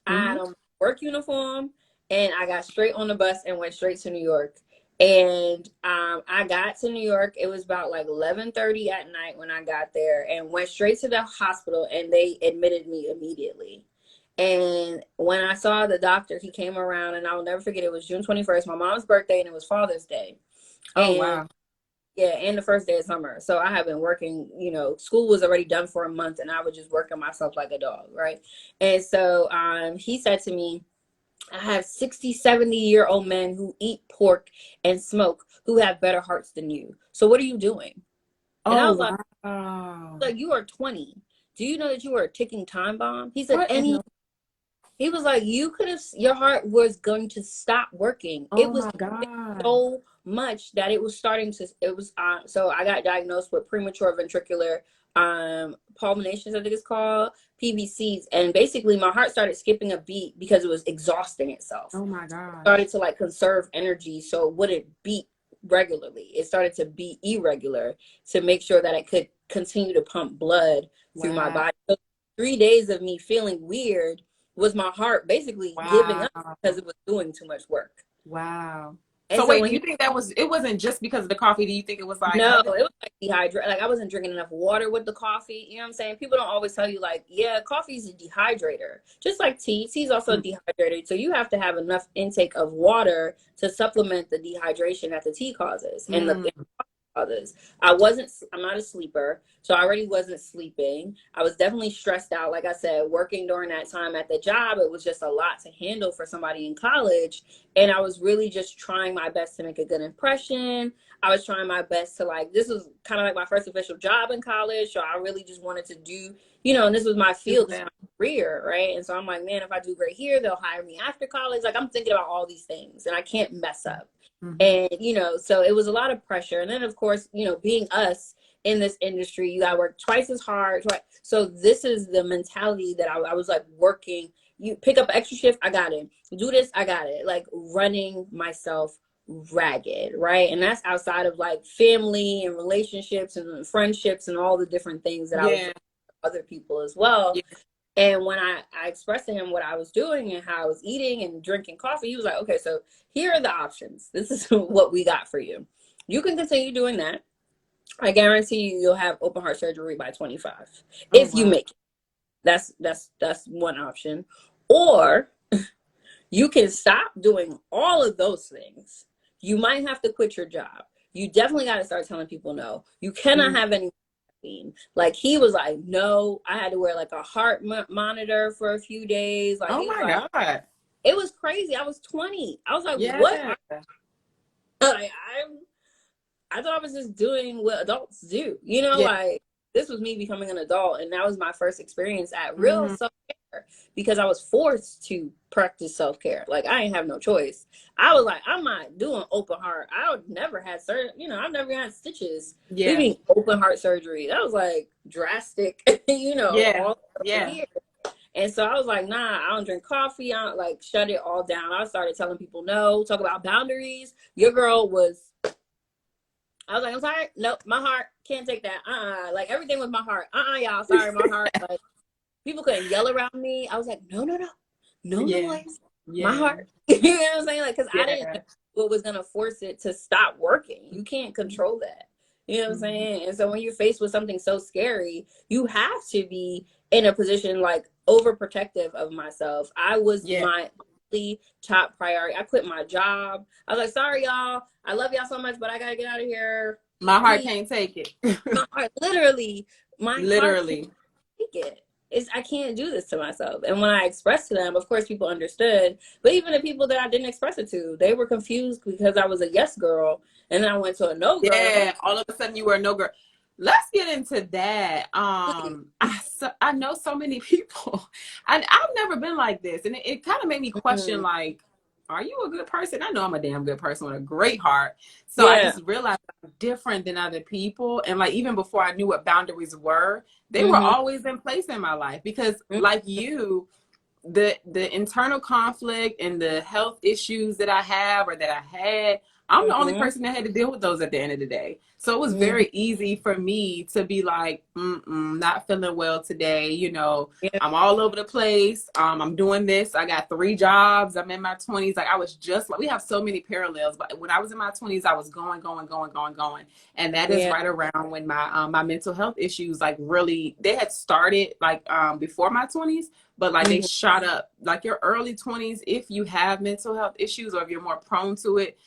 I Mm-hmm. had on work uniform and I got straight on the bus and went straight to New York. And I got to New York. It was about like 11:30 at night when I got there, and went straight to the hospital. And they admitted me immediately. And when I saw the doctor, he came around, and I'll never forget. It was June 21st, my mom's birthday, and it was Father's Day. Oh, And wow. yeah, and the first day of summer. So I have been working. You know, school was already done for a month, and I was just working myself like a dog, right? And so he said to me, I have 60, 70-year-old men who eat pork and smoke who have better hearts than you. So what are you doing? And I Oh, was wow. like, you are 20. Do you know that you are a ticking time bomb? He said, What in the, he was like, you could have, your heart was going to stop working. It oh was my God. so much that it was starting to, it was, so I got diagnosed with premature ventricular pulmonation, I think it's called, PVCs, and basically my heart started skipping a beat because it was exhausting itself. Oh my Started gosh. to like conserve energy, so it wouldn't beat regularly. It started to be irregular to make sure that it could continue to pump blood through my Wow. body. So 3 days of me feeling weird was my heart basically giving Wow. up because it was doing too much work. Wow. And So so wait, do when you think that was, it wasn't just because of the coffee? Do you think it was like no, other? it was like dehydrated. Like I wasn't drinking enough water with the coffee. You know what I'm saying? People don't always tell you like, yeah, coffee's a dehydrator. Just like tea. Tea's also dehydrated. So you have to have enough intake of water to supplement the dehydration that the tea causes. And the Mm, others. I'm not a sleeper, so I already wasn't sleeping. I was definitely stressed out. Like I said, working during that time at the job, it was just a lot to handle for somebody in college. And I was really just trying my best to make a good impression. I was trying my best to like, this was kind of like my first official job in college. So I really just wanted to do, and this was my do field, this is that. my career, right? And so I'm like, man, if I do great here, they'll hire me after college. Like I'm thinking about all these things and I can't mess up. Mhm. And, so it was a lot of pressure. And then, of course, being us in this industry, you got to work twice as hard. So this is the mentality that I was like working. You pick up an extra shift, I got it. Do this, I got it. Like running myself ragged, right? And that's outside of like family and relationships and friendships and all the different things that I was doing Yeah. for other people as well. Yeah. And when I expressed to him what I was doing and how I was eating and drinking coffee, he was like, okay, so here are the options. This is what we got for you. You can continue doing that. I guarantee you'll have open heart surgery by 25 Oh if you wow. make it. That's one option. Or you can stop doing all of those things. You might have to quit your job. You definitely got to start telling people no. You cannot Mm. have any. Like he was like, no, I had to wear like a heart monitor for a few days. Like Oh he was my like, God. it was crazy. I was 20. I was like, what? Yeah. Like, I thought I was just doing what adults do. Yeah. Like this was me becoming an adult, and that was my first experience at real Mhm. self-care because I was forced to practice self-care. Like I didn't have no choice. I was like, I'm not doing open heart. I never had surgery. I've never had stitches. We Yeah. mean open heart surgery. That was like drastic. Yeah. All over Yeah. here. And so I was like, nah, I don't drink coffee. I don't like shut it all down. I started telling people no, talk about boundaries. Your girl was, I was like, I'm sorry. Nope, my heart can't take that. Like everything with my heart. Y'all, sorry, my heart. Like people couldn't yell around me. I was like, no, no, no, no Yeah. noise. My Yeah. heart. You know what I'm saying? Like, because I didn't know Yeah. what was gonna force it to stop working. You can't control that. You know what I'm Mhm. saying? And so when you're faced with something so scary, you have to be in a position like overprotective of myself. I was Yeah. my only top priority. I quit my job. I was like, sorry, y'all. I love y'all so much, but I gotta get out of here. My heart Please. can't take it. My heart, literally, my heart can't Literally. take it. I can't do this to myself. And when I expressed to them, of course, people understood. But even the people that I didn't express it to, they were confused because I was a yes girl, and then I went to a no girl. And Yeah. All of a sudden you were a no girl. Let's get into that. please. I know so many people, and I've never been like this, and it kind of made me question Mhm. like, are you a good person? I know I'm a damn good person with a great heart. So I Yeah. just realized I'm different than other people, and like even before I knew what boundaries were, they were Hmm. always in place in my life because like you, the internal conflict and the health issues that I have or that I had, I'm the only Hmm. person that had to deal with those at the end of the day. So it was Hmm. very easy for me to be like, not feeling well today. Yeah. I'm all over the place. I'm doing this. I got 3 jobs. I'm in my 20s. Like I was just like, we have so many parallels. But when I was in my 20s, I was going, going, going, going, going. And that is Yeah. right around when my mental health issues like really, they had started like before my 20s, but like they Hmm. shot up. Like your early 20s, if you have mental health issues or if you're more prone to it,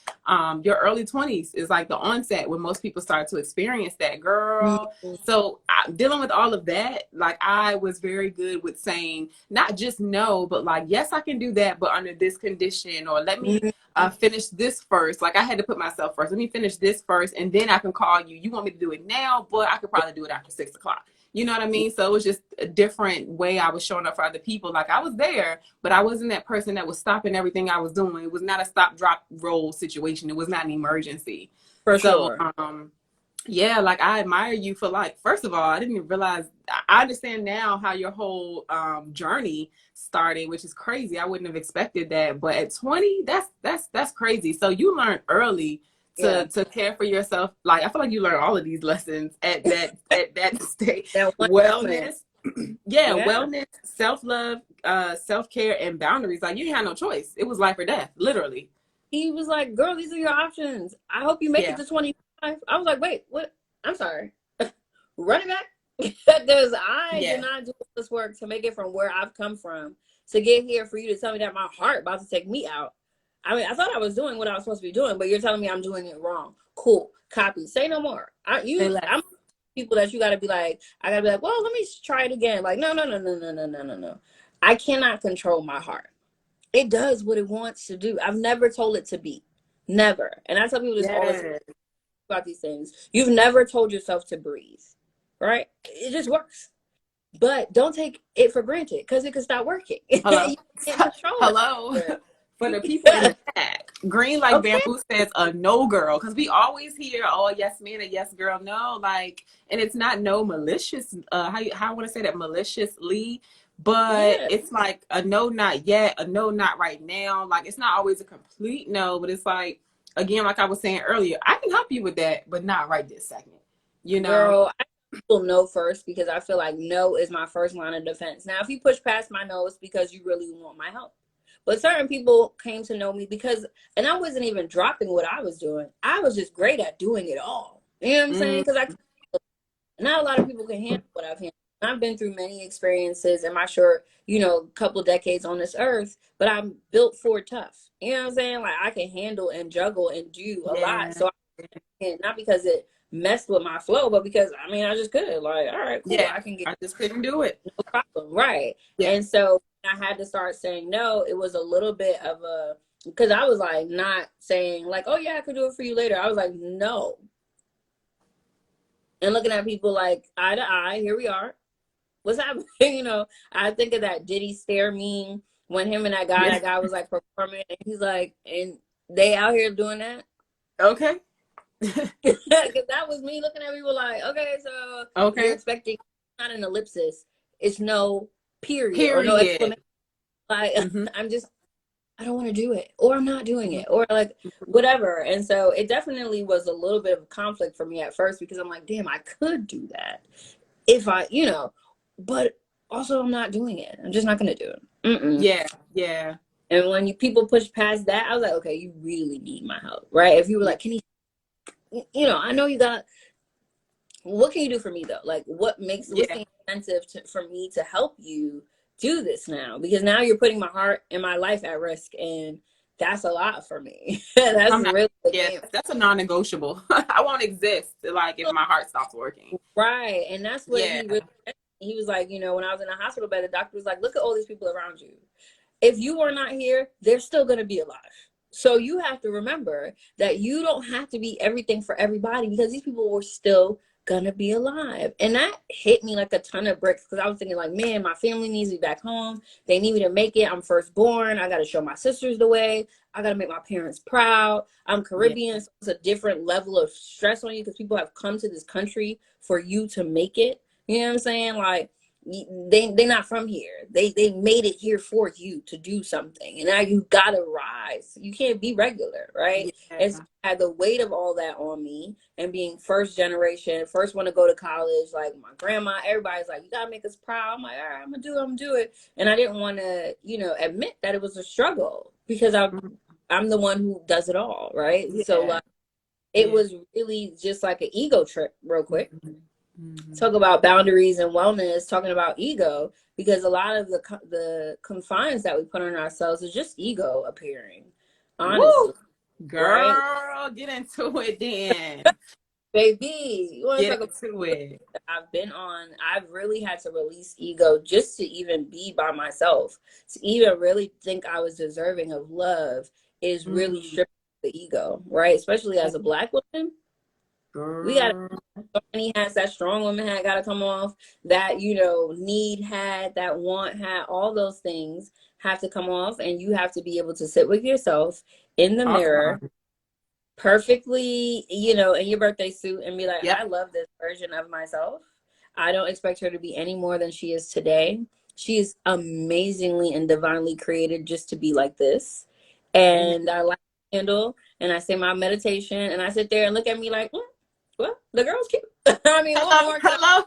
your early 20s is like the onset when most people start to experience that, girl. Hmm. So dealing with all of that, like I was very good with saying not just no, but like, yes, I can do that, but under this condition, or let me finish this first. Like I had to put myself first. Let me finish this first, and then I can call you. You want me to do it now, but I could probably do it after 6 o'clock. You know what I mean? So it was just a different way I was showing up for other people. Like I was there, but I wasn't that person that was stopping everything I was doing. It was not a stop, drop, roll situation. It was not an emergency. For So, sure. Yeah, like I admire you for like, first of all, I didn't even realize, I understand now how your whole journey started, which is crazy. I wouldn't have expected that. But at 20, that's crazy. So you learned early Yeah. to care for yourself. Like I feel like you learned all of these lessons at that state. That one moment. Wellness, yeah, Yeah. wellness, self-love, self-care, and boundaries. Like you had no choice. It was life or death, literally. He was like, girl, these are your options. I hope you make it Yeah. to 25. I was like, wait, what? I'm sorry. Run it back. Because I did Yeah. not do this work to make it from where I've come from to get here for you to tell me that my heart about to take me out. I mean, I thought I was doing what I was supposed to be doing, but you're telling me I'm doing it wrong. Cool. Copy. Say no more. Say less. I'm people that you gotta be like, I gotta be like, well, let me try it again. Like, no, no, no, no, no, no, no, no, no. I cannot control my heart. It does what it wants to do. I've never told it to be. Never. And I tell people this all the time Yeah. about these things. You've never told yourself to breathe, right? It just works. But don't take it for granted because it could stop working. Hello. You can't control Hello. it. For the people in the back. Green like Okay. bamboo says a no girl. Because we always hear, oh, yes man, a yes girl. No, like, and it's not no malicious, how I want to say that, maliciously, but Yeah. it's like a no, not yet, a no, not right now. Like it's not always a complete no, but it's like, again, like I was saying earlier, I can help you with that, but not right this second. You know? Girl, I will know first because I feel like no is my first line of defense. Now, if you push past my no, it's because you really want my help. But certain people came to know me because, and I wasn't even dropping what I was doing. I was just great at doing it all. You know what I'm saying? Mm, Because not a lot of people can handle what I've handled. I've been through many experiences in my short, couple decades on this earth, but I'm built for tough. You know what I'm saying? Like I can handle and juggle and do a lot. yeah. So not because it messed with my flow, but because I mean I just could. Like, all right, cool. Yeah. I can get I just couldn't do it. no problem. Right. Yeah. And so I had to start saying no. It was a little bit of a because I was like not saying like, oh yeah, I could do it for you later. I was like, no. And looking at people like eye to eye, here we are. What's happening? I think of that Diddy stare meme when him and Yeah. that guy was like performing, and he's like, and they out here doing that. Okay. Because that was me looking at people like, okay, so you're Okay. expecting not an ellipsis, it's no period or no Period. exclamation. Like, Hmm. I don't want to do it, or I'm not doing it, or like whatever. And so it definitely was a little bit of conflict for me at first because I'm like, damn, I could do that if but also I'm not doing it. I'm just not going to do it. Mm-mm. Yeah. Yeah. And when people push past that, I was like, okay, you really need my help, right? If you were Yeah. like, can you, I know you got, what can you do for me though? Like what's Yeah. the incentive for me to help you do this now? Because now you're putting my heart and my life at risk, and that's a lot for me. That's I'm not. really the Yeah. game. That's a non-negotiable. I won't exist like if my heart stops working. Right. And that's what Yeah. he was like, when I was in the hospital bed, the doctor was like, look at all these people around you. If you are not here, they're still going to be alive. So you have to remember that you don't have to be everything for everybody because these people were still gonna be alive. And that hit me like a ton of bricks because I was thinking like, man, my family needs me back home. They need me to make it. I'm firstborn. I got to show my sisters the way. I got to make my parents proud. I'm Yeah. Caribbean, so it's a different level of stress on you because people have come to this country for you to make it. You know what I'm saying? Like they're not from here. They made it here for you to do something, and now you gotta rise. You can't be regular, right? And so Yeah. I had the weight of all that on me, and being first generation, first one to go to college, like my grandma, everybody's like, you gotta make us proud. I'm like, all right, I'm gonna do it, and I didn't want to, admit that it was a struggle because I'm the one who does it all, right? So Yeah. like, it Yeah. was really just like an ego trip, real quick. Mhm. Mhm. Talk about boundaries and wellness, talking about ego, because a lot of the confines that we put on ourselves is just ego appearing, Woo! honestly, right? Girl, get into it then. Baby, you want to Get talk about into it. that I've been on? I've really had to release ego just to even be by myself, to even really think I was deserving of love is really Mm. stripping the ego, right? Especially as a Black woman, we got Girl. so many hats that strong women had got to come off, that need had, that want had, all those things have to come off, and you have to be able to sit with yourself in the Talk about mirror it. perfectly, in your birthday suit and be like, Yep. I love this version of myself. I don't expect her to be any more than she is today. She is amazingly and divinely created just to be like this. Amen. And I light a candle and I say my meditation and I sit there and look at me like, well, the girl's cute. I mean, what Hello, more can hello.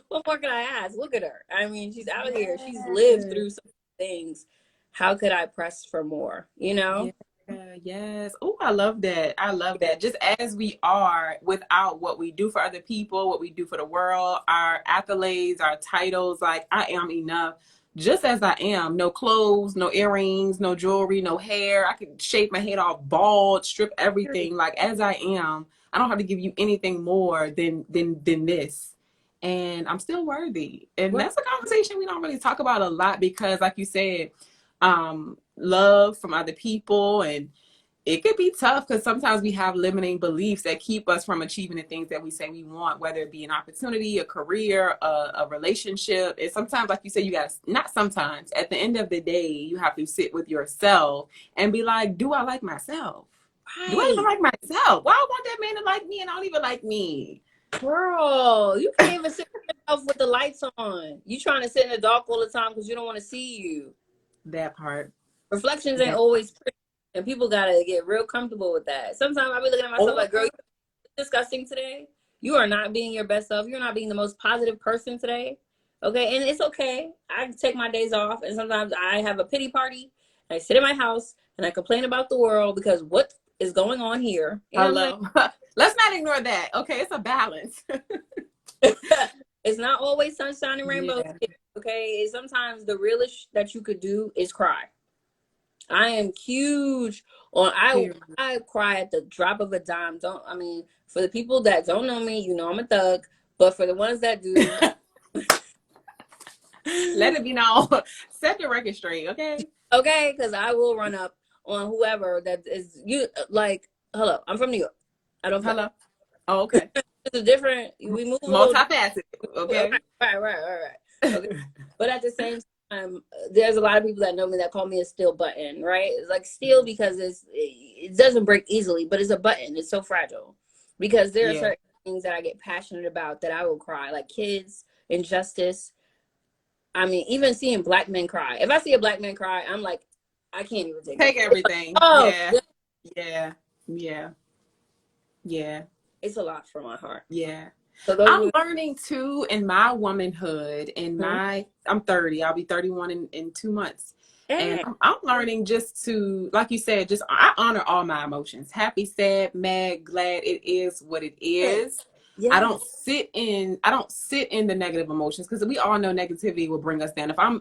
what more can I ask? Look at her. I mean, she's out here. She's lived Yes. through some things. How could I press for more? Yeah, yes. Oh, I love that. I love that. Just as we are without what we do for other people, what we do for the world, our accolades, our titles, like I am enough just as I am. No clothes, no earrings, no jewelry, no hair. I can shave my head off bald, strip everything. Like as I am, I don't have to give you anything more than this. And I'm still worthy. And Right. that's a conversation we don't really talk about a lot because like you said, love from other people, and it could be tough because sometimes we have limiting beliefs that keep us from achieving the things that we say we want, whether it be an opportunity, a career, a relationship. And sometimes, like you said, you got not sometimes, at the end of the day, you have to sit with yourself and be like, do I like myself? Do I even Right. like myself? Why I want that man to like me and I don't even like me? Girl, you can't even sit with yourself with the lights on. You trying to sit in the dark all the time because you don't want to see you. That part. Reflections ain't That always pretty. And people gotta get real comfortable with that. Sometimes I be looking at myself or like, girl, you're disgusting today. You are not being your best self. You're not being the most positive person today. Okay, and it's okay. I take my days off, and sometimes I have a pity party. And I sit in my house and I complain about the world because what is going on here? You know what I'm hello. Let's not ignore that. Okay, it's a balance. saying? It's not always sunshine and rainbows. Yeah. Okay, sometimes the realest that you could do is cry. I am huge on Period. I cry at the drop of a dime. Don't I mean for the people that don't know me, I'm a thug. But for the ones that do, Let it be known. Set the record straight, okay? okay, because I will run up on whoever that is you like. Hello, I'm from New York. I don't play. Hello. Oh, okay. It's a different. We move a little. Multifaceted, Okay, okay? right. Okay, but at the same time, there's a lot of people that know me that call me a steel button. Right? It's like steel because it doesn't break easily, but it's a button. It's so fragile because there are Yeah. certain things that I get passionate about that I will cry, like kids, injustice. I mean, even seeing black men cry. If I see a black man cry, I'm like, I can't even take Take it. everything. Oh, Yeah. Yeah. Yeah. Yeah. it's a lot for my heart. Yeah. So those I'm were. learning too in my womanhood, I'm 30, I'll be 31 in 2 months. And Hey, I'm learning just to, like you said, just I honor all my emotions. Happy, sad, mad, glad. It is what it is. yes, I don't sit in the negative emotions because we all know negativity will bring us down. If I'm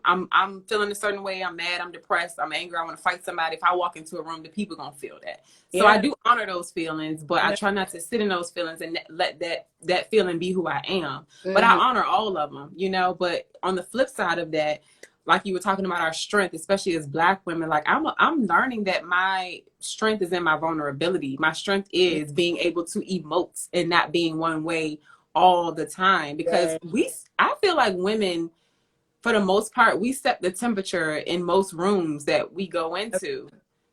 feeling a certain way, I'm mad, I'm depressed, I'm angry, I want to fight somebody. If I walk into a room, the people gonna feel that. So I yeah, do honor those feelings, but I yeah. try not to sit in those feelings and let that feeling be who I am. But I Mm-hmm. honor all of them, But on the flip side of that, like you were talking about our strength, especially as Black women, like I'm learning that my strength is in my vulnerability. My strength is being able to emote and not being one way all the time. Because Yeah. I feel like women, for the most part, we set the temperature in most rooms that we go into,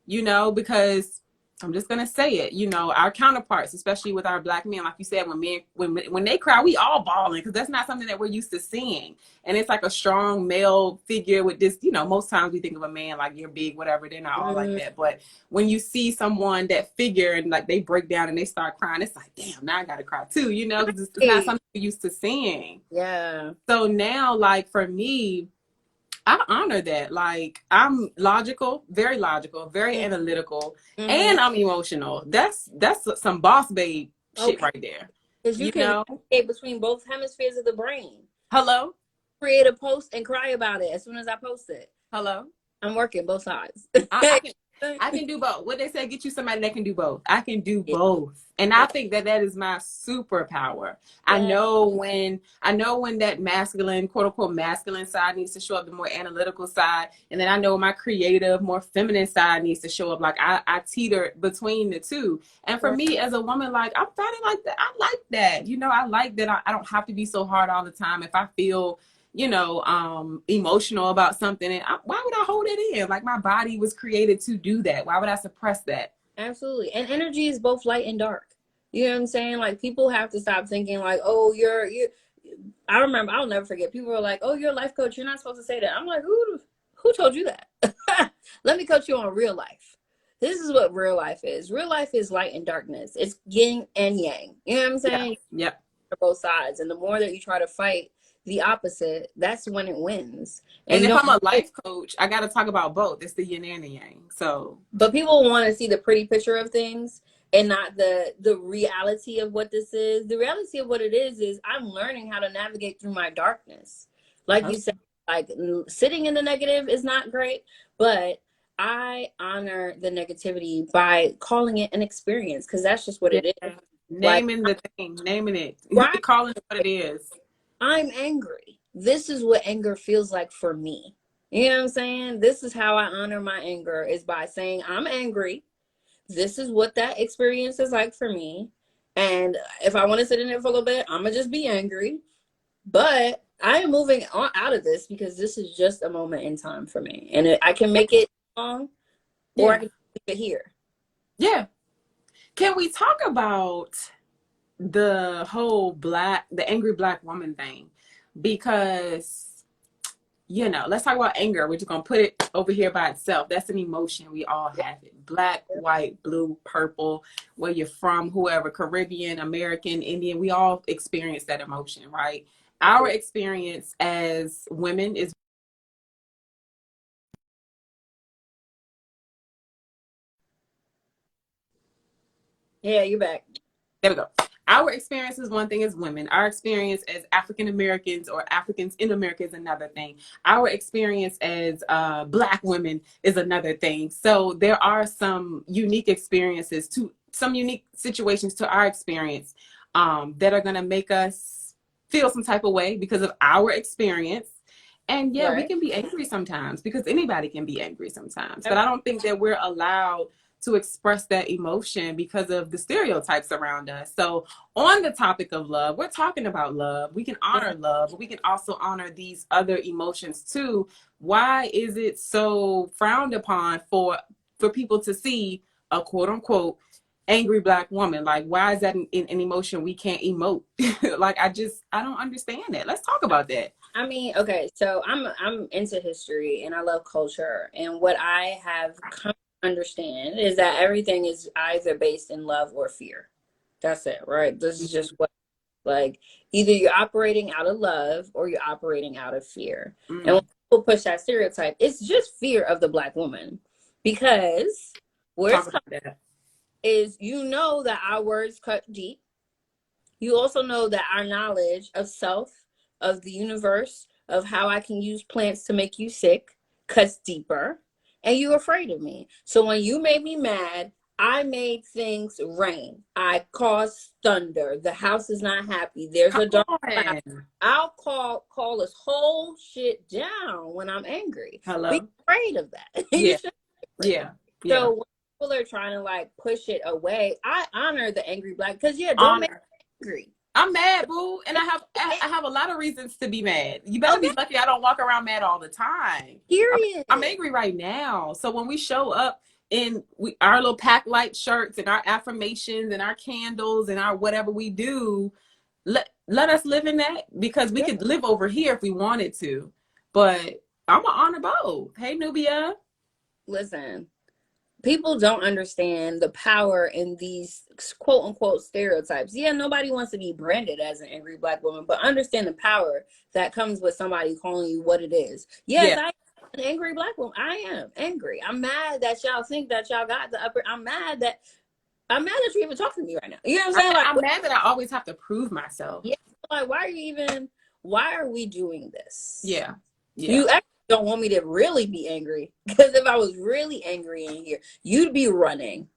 because I'm just gonna say it, our counterparts, especially with our Black men, like you said, when they cry, we all bawling because that's not something that we're used to seeing. And it's like a strong male figure with this, most times we think of a man like you're big, whatever, they're not all like Mm, that. But when you see someone that figure and like they break down and they start crying, it's like, damn, now I gotta cry too, because it's not hey, something we're used to seeing. yeah. So now, like for me, I honor that. Like I'm logical, very analytical, Mm-hmm. and I'm emotional. That's some boss babe shit Okay, right there. because you You can know? navigate between both hemispheres of the brain. Hello? Create a post and cry about it as soon as I post it. Hello? I'm working both sides. I can I can do both. What they say, get you somebody that can do both. I can do Yeah, both. And I think that is my superpower. yeah, I know when that masculine, quote unquote masculine side needs to show up, the more analytical side. And then I know my creative, more feminine side needs to show up. Like I teeter between the two. And for right. me as a woman, like I'm finding like that. I like that. I like that I don't have to be so hard all the time. If I feel emotional about something, and why would I hold it in? Like my body was created to do that. Why would I suppress that? Absolutely. And energy is both light and dark. You know what I'm saying? Like, people have to stop thinking like, oh, you're I remember, I'll never forget, people were like, oh, you're a life coach, you're not supposed to say that. I'm like, who told you that? Let me coach you on real life. This is what real life is. Real life is light and darkness. It's yin and yang. You know what I'm saying? Yep. Both sides. And the more that you try to fight the opposite, that's when it wins. And You if don't, I'm a life coach, I got to talk about both. It's the yin and the yang. So, but people want to see the pretty picture of things and not the reality of what this is. The reality of what it is I'm learning how to navigate through my darkness. Like you said, like, sitting in the negative is not great, but I honor the negativity by calling it an experience, because that's just what yeah. it is. Like, Naming the thing, naming it, right, calling it what it is. I'm angry. This is what anger feels like for me. You know what I'm saying? This is how I honor my anger, is by saying I'm angry. This is what that experience is like for me. And if I want to sit in it for a little bit, I'm going to just be angry. But I am moving on out of this, because this is just a moment in time for me. And I can make it long, or I can leave it here. Yeah. Can we talk about the whole the angry black woman thing? Because, let's talk about anger. We're just going to put it over here by itself. That's an emotion. We all have it. Black, white, blue, purple, where you're from, whoever, Caribbean, American, Indian, we all experience that emotion, right? Our experience as women is Yeah, you're back. there we go. Our experience is one thing as women. Our experience as African Americans or Africans in America is another thing. Our experience as Black women is another thing. So there are some unique experiences to some unique situations to our experience that are going to make us feel some type of way because of our experience. And yeah, we Right. can be angry sometimes, because anybody can be angry sometimes. But I don't think that we're allowed to express that emotion because of the stereotypes around us. So on the topic of love, we're talking about love. We can honor love, but we can also honor these other emotions too. Why is it so frowned upon for people to see a quote unquote angry Black woman? Like, why is that an emotion we can't emote? Like, I don't understand that. Let's talk about that. I mean, okay, so I'm into history and I love culture, and what I have come to understand is that everything is either based in love or fear. That's it, right? This is just what, like, either you're operating out of love or you're operating out of fear. And when people push that stereotype, it's just fear of the Black woman, because where Talk it's about coming that. is, that our words cut deep. You also know that our knowledge of self, of the universe, of how I can use plants to make you sick cuts deeper. And you're afraid of me. So when you made me mad, I made things rain. I caused thunder. The house is not happy. There's Come a dark cloud. on. I'll call this whole shit down when I'm angry. Be Hello. afraid of that. You Yeah. should be afraid. Yeah. Yeah. So when people are trying to like push it away, I honor the angry Black, because don't make Honor. me angry. I'm mad, boo, and I have a lot of reasons to be mad. You better Okay, be lucky I don't walk around mad all the time. I'm period. angry right now. So when we show up in our little pack light shirts and our affirmations and our candles and our whatever we do, let us live in that, because we Yeah. could live over here if we wanted to. But I'm gonna honor both. Hey, Nubia. Listen, people don't understand the power in these quote unquote stereotypes. Yeah, nobody wants to be branded as an angry Black woman, but understand the power that comes with somebody calling you what it is. Yes, Yeah. I am an angry Black woman. I am angry. I'm mad that y'all think that y'all got the upper. I'm mad that you're even talking to me right now. You know what I'm saying? Like, I'm mad that I always have to prove myself. yeah, like, why are we doing this? Yeah. Yeah. You actually don't want me to really be angry, because if I was really angry in here, you'd be running.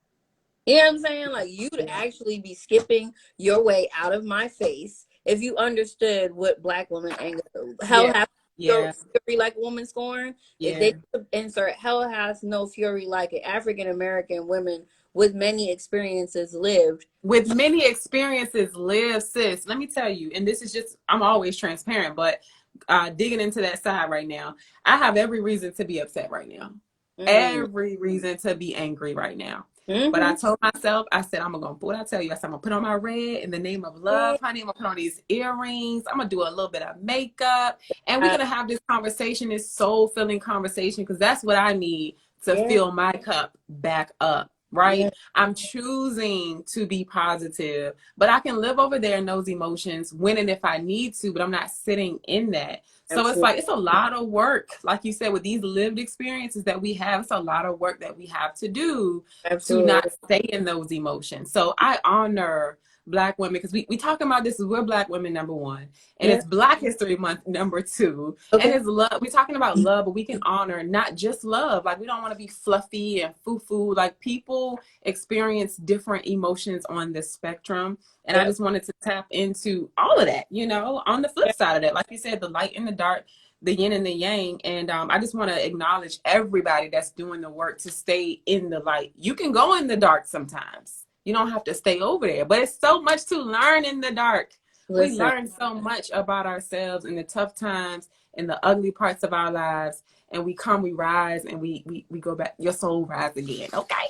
You know what I'm saying? Like, you'd Yeah. actually be skipping your way out of my face if you understood what Black woman anger. Hell Yeah. has no Yeah. fury like a woman scorn. If Yeah. they insert hell has no fury like an African American women with many experiences lived. With many experiences lived, sis, let me tell you, and this is just, I'm always transparent, but digging into that side right now, I have every reason to be upset right now. Mm, Every reason to be angry right now. But I Mm-hmm. told myself, I said, I'm gonna, what I tell you, I said, I'm gonna put on my red in the name of love, honey. I'm gonna put on these earrings. I'm gonna do a little bit of makeup. And we're Uh, gonna have this conversation, this soul filling conversation, because that's what I need to yeah, fill my cup back up. yeah, Right? I'm choosing to be positive, but I can live over there in those emotions when and if I need to, but I'm not sitting in that. So it's absolutely, like, it's a lot of work. Like you said, with these lived experiences that we have, it's a lot of work that we have to do to not absolutely. stay in those emotions. So I honor Black women because we talking about this. We're Black women, number one, and Yeah. it's Black History Month, number two, and Okay. it's love. We're talking about love, but we can honor not just love. Like we don't want to be fluffy and foo-foo. Like people experience different emotions on the spectrum, and I Yep. just wanted to tap into all of that. On the flip Yeah. side of that, like you said, the light and the dark, the yin and the yang. And I just want to acknowledge everybody that's doing the work to stay in the light. You can go in the dark sometimes. You don't have to stay over there, but it's so much to learn in the dark. We Listen, learn so much about ourselves in the tough times and the ugly parts of our lives. And we rise, and we go back. Your soul rise again. Okay.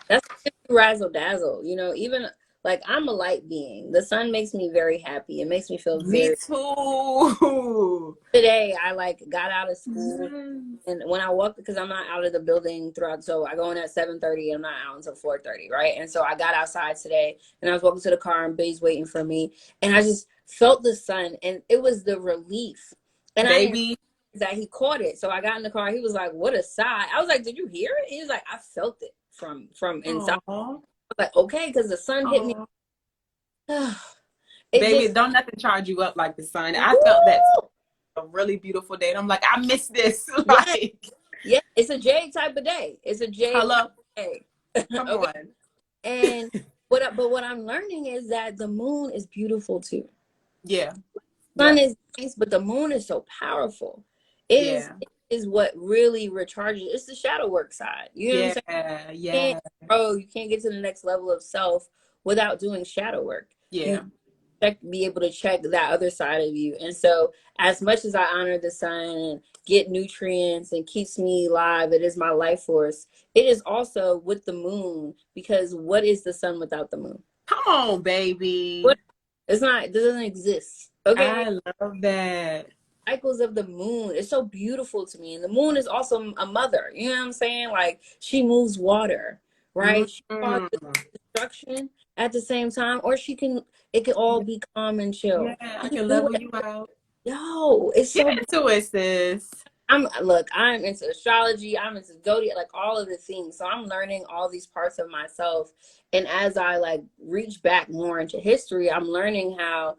that's razzle dazzle. Even like I'm a light being. The sun makes me very happy. It makes me feel Me very. too. Today, I like got out of school, Yes. and when I walked, because I'm not out of the building throughout, so I go in at 7:30. I'm not out until 4:30, right? And so I got outside today, and I was walking to the car, and Bay's waiting for me, and I just felt the sun, and it was the relief, and I didn't Baby. realize that he caught it. So I got in the car. He was like, "What a sigh!" I was like, "Did you hear it?" He was like, "I felt it from inside." Aw. I was like, "Okay," because the sun hit me. Aw. It Baby, just, don't nothing charge you up like the sun. I felt that woo! a really beautiful day. And I'm like, I miss this. Yeah, Like, yeah. It's a Jade type of day. It's a Jade type hello, of day. come Okay. on. And but what I'm learning is that the moon is beautiful too. Yeah, Sun yeah, is nice, but the moon is so powerful. It is yeah, it is what really recharges. It's the shadow work side. You know what I'm yeah, saying? You can't yeah, you can't get to the next level of self without doing shadow work. You yeah. be able to check that other side of you. And so as much as I honor the sun and get nutrients and keeps me alive, it is my life force. It is also with the moon, because what is the sun without the moon? Come on, baby. What it's not, it doesn't exist. Okay. I love that. Cycles of the moon. It's so beautiful to me. And the moon is also a mother. You know what I'm saying? Like she moves water, right? She causes Mm-hmm. destruction at the same time, or it can all be calm and Yeah, chill. I She can can do level it. you out. Yo, it's Get so into it, sis. I'm into astrology, I'm into zodiac, like all of the things. So I'm learning all these parts of myself. And as I like reach back more into history, I'm learning how,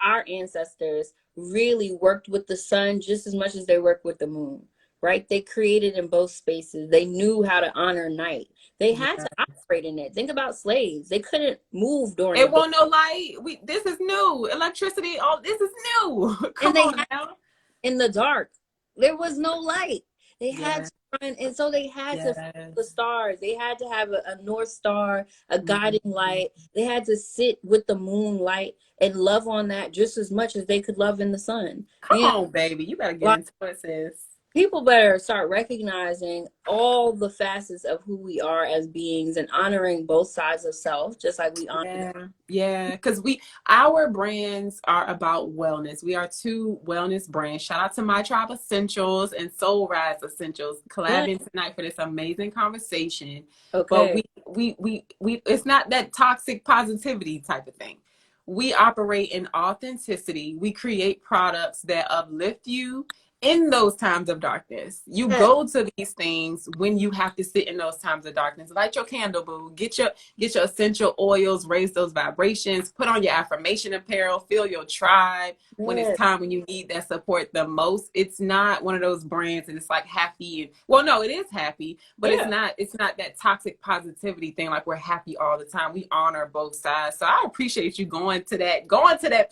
our ancestors really worked with the sun just as much as they worked with the moon, right? They created in both spaces. They knew how to honor night. They had Yeah. to operate in it. Think about slaves. They couldn't move during the It day. won't no light. This is new. Electricity, all this is new. And Come they on had now. in the dark. There was no light. They had Yeah, to run, and so they had to follow the yes. stars. They had to have a north star, a guiding Mhm. light. They had to sit with the moonlight and love on that just as much as they could love in the sun. Come on, baby. You better get Like into it, sis. people better start recognizing all the facets of who we are as beings and honoring both sides of self, just like we honor. Yeah, yeah. Because our brands are about wellness. We are two wellness brands. Shout out to My Tribe Essentials and Soul Rise Essentials Yeah. collabing tonight for this amazing conversation. But Okay. we it's not that toxic positivity type of thing. We operate in authenticity. We create products that uplift you in those times of darkness. You Yeah. go to these things when you have to sit in those times of darkness. Light your candle, boo. Get your essential oils, raise those vibrations, put on your affirmation apparel, feel your tribe when it's Yeah. time, when you need that support the most. It's not one of those brands and it's like happy and, well, no, it is happy, but Yeah. it's not that toxic positivity thing like we're happy all the time. We honor both sides. So I appreciate you going to that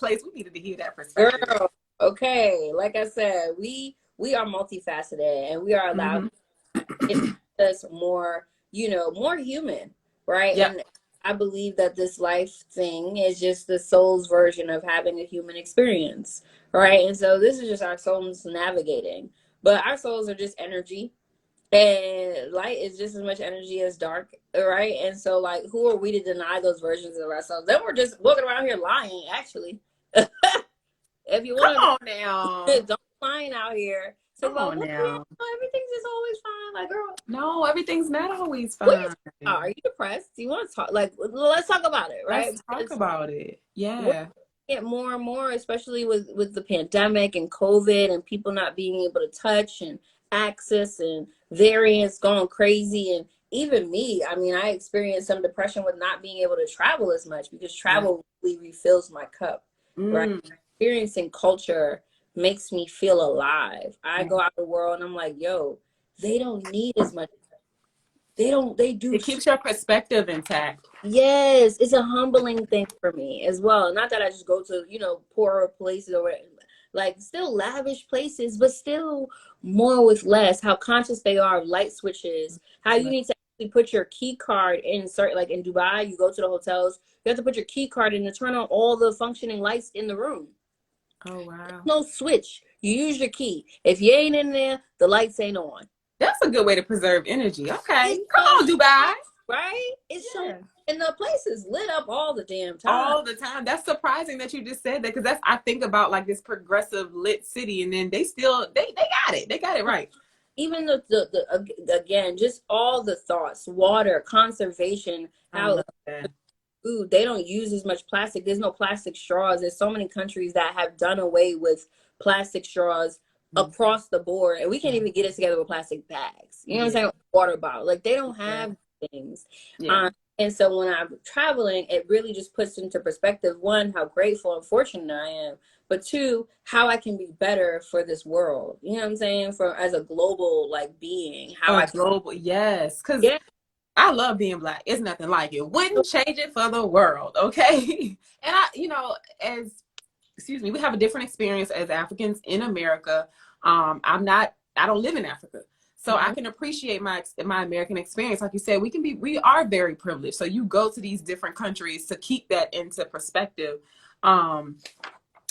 place. We needed to hear that perspective. Girl, okay. Like I said, we are multifaceted, and we are allowed. Mm-hmm. It makes us more, more human, right? Yep. And I believe that this life thing is just the soul's version of having a human experience, right? And so this is just our souls navigating. But our souls are just energy. And light is just as much energy as dark, right? And so, like, who are we to deny those versions of ourselves? Then we're just walking around here lying, actually. If you Come want on to, now. don't lying out here. It's like, Come well, on well, yeah, now. everything's just always fine. Like, girl, No, everything's not always what are you fine. talking about? Are you depressed? Do you want to talk? Like, let's talk about it, right? Let's talk Because about it. we're Yeah. get more and more, especially with the pandemic and COVID and people not being able to touch and access and variants going crazy. And even me, I mean, I experienced some depression with not being able to travel as much because Yeah. travel really refills my cup, right? Mm. Experiencing culture makes me feel alive. I Yeah. go out the world and I'm like, yo, they don't need as much. They do. It keeps your perspective intact. Yes, it's a humbling thing for me as well. Not that I just go to, poorer places or like still lavish places, but still more with less. How conscious they are of light switches, how you need to actually put your key card in certain, like in Dubai, you go to the hotels, you have to put your key card in to turn on all the functioning lights in the room. Oh, wow. No switch. You use your key. If you ain't in there, the lights ain't on. That's a good way to preserve energy. Okay. It's Come so on, Dubai. right? It's so, Yeah. and the place is lit up all the damn time. All the time. That's surprising that you just said that because that's I think about like this progressive lit city and then they still they got it. They got it right. Even again, just all the thoughts, water, conservation, I how love that. food, they don't use as much plastic. There's no plastic straws. There's so many countries that have done away with plastic straws Mm. across the board, and we can't even get it together with plastic bags. You know what I'm Yeah. saying? Water bottle, like they don't Yeah. have things. Yeah. Um, and so when I'm traveling, it really just puts into perspective, one, how grateful and fortunate I am, but two, how I can be better for this world. You know what I'm saying? For as a global like being, how A I can global, yes. Because get. I love being black. It's nothing like it. Wouldn't change it for the world. Okay. And as excuse me, we have a different experience as Africans in America. I don't live in Africa. So I Mhm. can appreciate my American experience. Like you said, we are very privileged. So you go to these different countries to keep that into perspective. Um,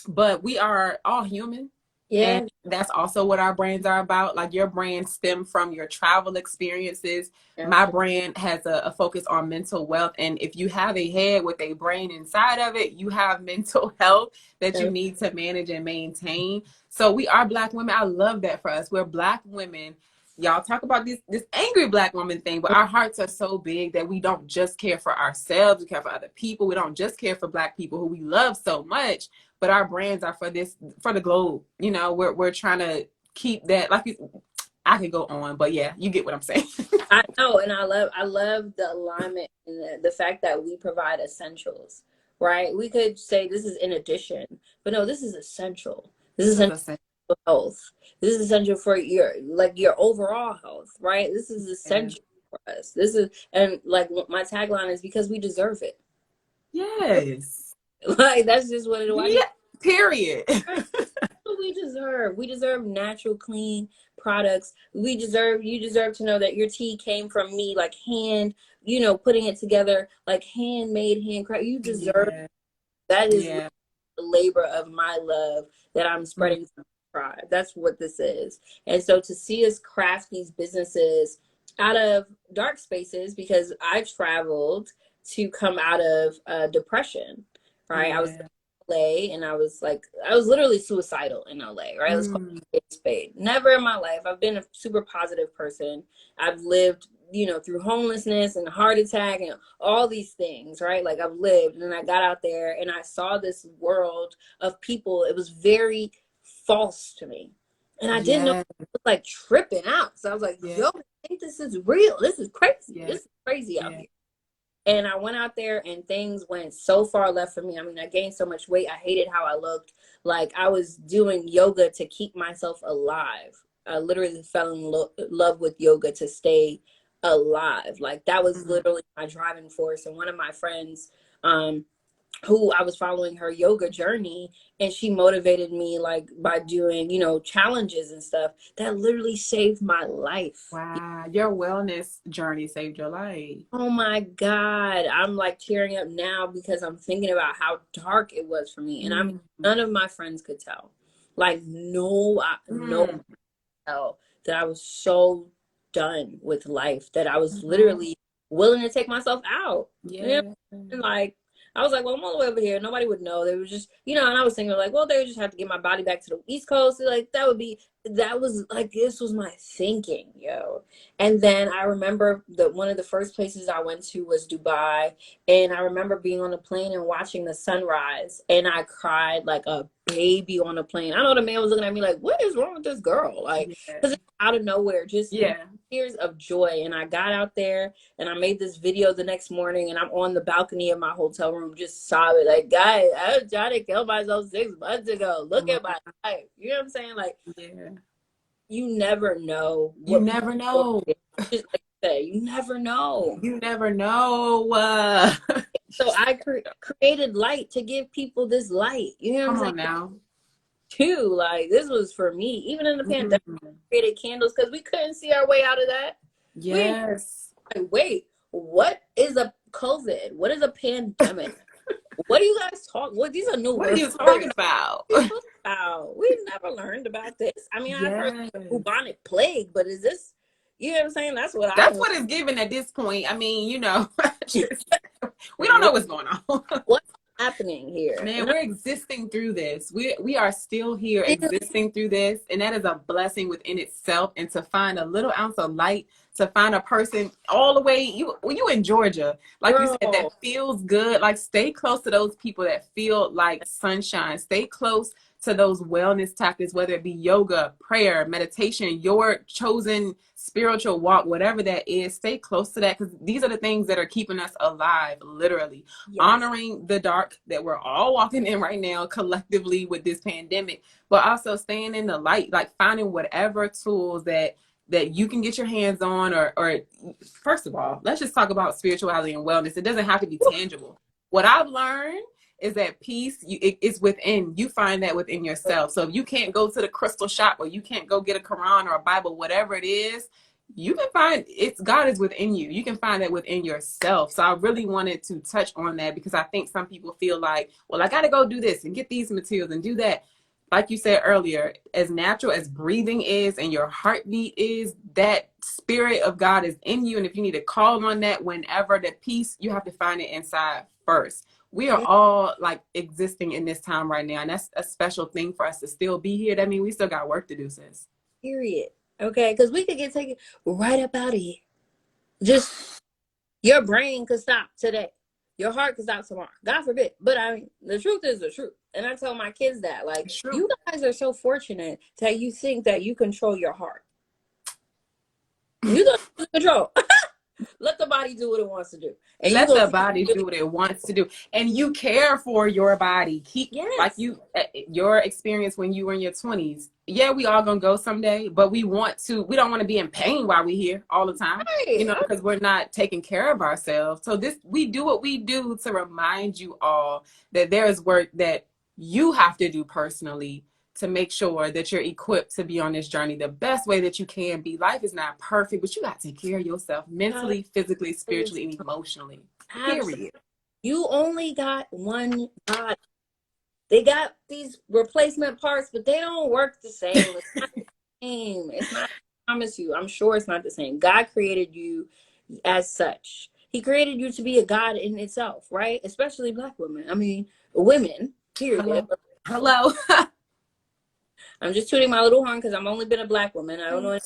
but we are all human. And Yeah. that's also what our brands are about. Like your brand stem from your travel experiences. My Absolutely. brand has a focus on mental wealth. And if you have a head with a brain inside of it, you have mental health that you need to manage and maintain. So we are Black women. I love that for us. We're Black women. Y'all talk about this angry Black woman thing, but our hearts are so big that we don't just care for ourselves, we care for other people. We don't just care for Black people who we love so much, but our brands are for the globe. We're trying to keep that I could go on, but yeah, you get what I'm saying. I know, and I love the alignment and the fact that we provide essentials, right? We could say this is in addition, but no, this is essential. This is This is essential a sense. for health. This is essential for your overall health, right? This is Yeah. essential for us. This is, and like my tagline is because we deserve it. Yes. Like that's just what it. Why do you? Yeah. Period. What we deserve. We deserve natural, clean products. You deserve to know that your tea came from me, like putting it together, like handmade, handcraft. You deserve Yeah. that is Yeah. the labor of my love that I'm Mm. spreading to my tribe. That's what this is. And so to see us craft these businesses out of dark spaces, because I traveled to come out of depression, right? I was Yeah. in LA and I was literally suicidal in LA, right? Let's call Mm. it a spade. Never in my life. I've been a super positive person. I've lived, through homelessness and heart attack and all these things, right? Like I've lived, and then I got out there and I saw this world of people. It was very false to me. And I didn't know, Yeah. I was like tripping out. So I was like, Yeah. yo, I think this is real. This is crazy. Yeah. This is crazy out Yeah. here. And I went out there and things went so far left for me. I mean, I gained so much weight. I hated how I looked. Like I was doing yoga to keep myself alive. I literally fell in love with yoga to stay alive. Like that was Mm. literally my driving force. And one of my friends, um, who I was following her yoga journey, and she motivated me like by doing, challenges and stuff that literally saved my life. Wow. Your wellness journey saved your life. Oh my God. I'm like tearing up now because I'm thinking about how dark it was for me. And I mean, Mm. none of my friends could tell. Like, no, no Mm. tell that I was so done with life that I was literally willing to take myself out. Yeah. And like, I was like, well, I'm all the way over here. Nobody would know. They were just, and I was thinking like, well, they would just have to get my body back to the East Coast. Like, that was like, this was my thinking, yo. And then I remember one of the first places I went to was Dubai. And I remember being on a plane and watching the sunrise. And I cried like a baby on a plane. I know the man was looking at me like, what is wrong with this girl? Like, because it's out of nowhere, just tears of joy. And I got out there and I made this video the next morning, and I'm on the balcony of my hotel room just sobbing like, guys, I was trying to kill myself 6 months ago. Look at my life. You know what I'm saying? Like, you never know You never know. Just like you say, you never know. You never know. So I created light to give people this light. You know what I'm saying? Come on now. Too, like, this was for me. Even in the pandemic, I created candles because we couldn't see our way out of that. Yes. Like, wait, what is a COVID? What is a pandemic? What do you guys talk? These are new words. What are you talking about? We never learned about this. I mean, I've heard bubonic plague, but is this? You know what I'm saying? That's what it's given at this point. I mean, we don't know what's going on. What's happening here? Man, we're existing through this. We are still here existing through this, and that is a blessing within itself. And to find a little ounce of light, to find a person all the way, you in Georgia, like you said, that feels good. Like, stay close to those people that feel like sunshine. Stay close to those wellness tactics, whether it be yoga, prayer, meditation, your chosen spiritual walk, whatever that is. Stay close to that, because these are the things that are keeping us alive, literally. Honoring the dark that we're all walking in right now collectively with this pandemic, but also staying in the light, like finding whatever tools that you can get your hands on, or first of all, let's just talk about spirituality and wellness. It doesn't have to be tangible. What I've learned is that peace, it's within. You find that within yourself. So if you can't go to the crystal shop, or you can't go get a Quran or a Bible, whatever it is, you can find God is within you. You can find that within yourself. So I really wanted to touch on that, because I think some people feel like, well, I got to go do this and get these materials and do that. Like you said earlier, as natural as breathing is and your heartbeat is, that spirit of God is in you. And if you need to call on that whenever, the peace, you have to find it inside first. We are all like existing in this time right now. And that's a special thing for us to still be here. That means we still got work to do, sis. Period. Okay. Because we could get taken right up out of here. Just your brain could stop today. Your heart could stop tomorrow. God forbid. But I mean, the truth is the truth. And I tell my kids that, like, you guys are so fortunate that you think that you control your heart. You don't control. Let the body do what it wants to do. And let the body do what it wants to do. And you care for your body. Like your experience when you were in your 20s. Yeah, we all gonna go someday, but we don't want to be in pain while we're here all the time. Right. Because we're not taking care of ourselves. So we do what we do to remind you all that there is work that you have to do personally to make sure that you're equipped to be on this journey the best way that you can be. Life is not perfect, but you got to take care of yourself mentally, physically, spiritually, and emotionally. Period. You only got one body. They got these replacement parts, but they don't work the same. It's not the same. It's not, I promise you, I'm sure it's not the same. God created you as such. He created you to be a God in itself, right? Especially Black women. I mean, women, period. Hello. I'm just tooting my little horn because I've only been a Black woman. I don't know.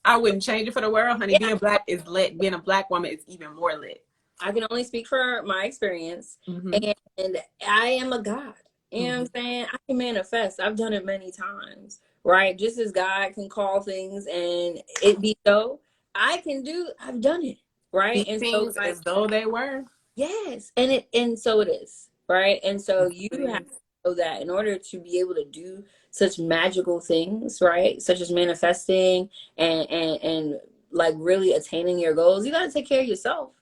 I wouldn't change it for the world, honey. Being Black is lit. Being a Black woman is even more lit. I can only speak for my experience. And I am a God. You know what I'm saying? I can manifest. I've done it many times, right? Just as God can call things and it be so, I've done it, right? And so as though they were. Yes. And so it is, right? And so you have to know that in order to be able to do such magical things, right? Such as manifesting and like really attaining your goals, you got to take care of yourself.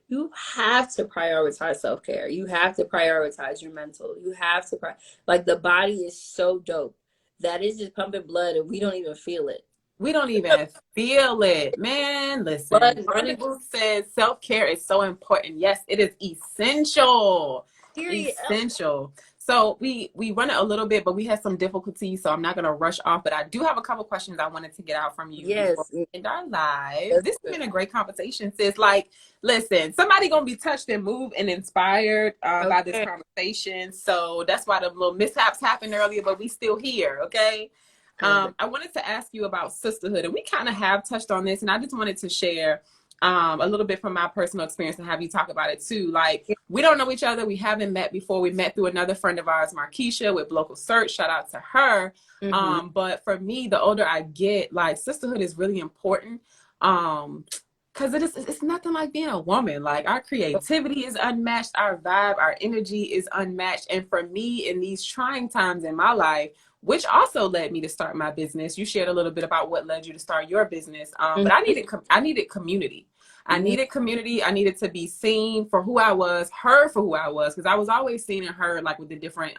You have to prioritize self-care. You have to prioritize your mental. You have to, like, the body is so dope that it's just pumping blood and we don't even feel it. We don't even feel it. Man, listen. People said self-care is so important. Yes, it is essential. Period. Essential. So we run it a little bit, but we had some difficulties, so I'm not gonna rush off. But I do have a couple questions I wanted to get out from you before Yes. we end our live. Yes. This has been a great conversation, sis. Like, listen, somebody gonna be touched and moved and inspired by this Okay. conversation. So that's why the little mishaps happened earlier, but we still here, okay? Good. I wanted to ask you about sisterhood, and we kind of have touched on this, and I just wanted to share a little bit from my personal experience and have you talk about it too. Like, we don't know each other. We haven't met before. We met through another friend of ours, Markeisha, with Local Search. Shout out to her. Mm-hmm. But for me, the older I get, like, sisterhood is really important. Because it's nothing like being a woman. Like, our creativity is unmatched, our vibe, our energy is unmatched. And for me, in these trying times in my life, which also led me to start my business. You shared a little bit about what led you to start your business. But I needed community. I Mm-hmm. needed community. I needed to be seen for who I was, heard for who I was, because I was always seen and heard, like, with the different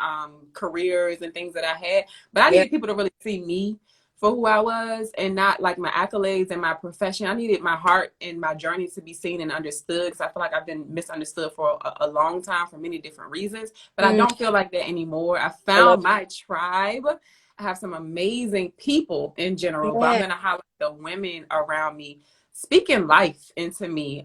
careers and things that I had. But I Yeah. needed people to really see me for who I was and not like my accolades and my profession. I needed my heart and my journey to be seen and understood, because I feel like I've been misunderstood for a long time for many different reasons. But I Mm, don't feel like that anymore. I I love found my tribe. I have some amazing people in general, but I'm Yeah. going to highlight the women around me speaking life into me.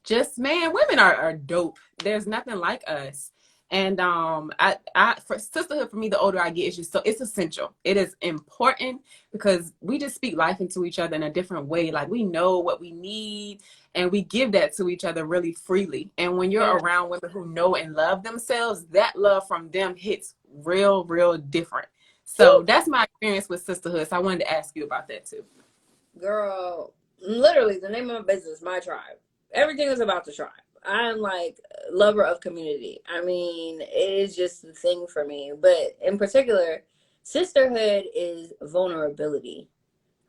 Just, man, women are dope. There's nothing like us. And I for sisterhood, for me, the older I get, it's just so, it's essential. It is important because we just speak life into each other in a different way. Like, we know what we need and we give that to each other really freely. And when you're Yeah. around women who know and love themselves, that love from them hits real different. So Woo. that's my experience with sisterhood. So I wanted to ask you about that too. Girl, literally the name of my business, my tribe. Everything is about the tribe. I'm like lover of community. I mean, it is just the thing for me. But in particular, sisterhood is vulnerability,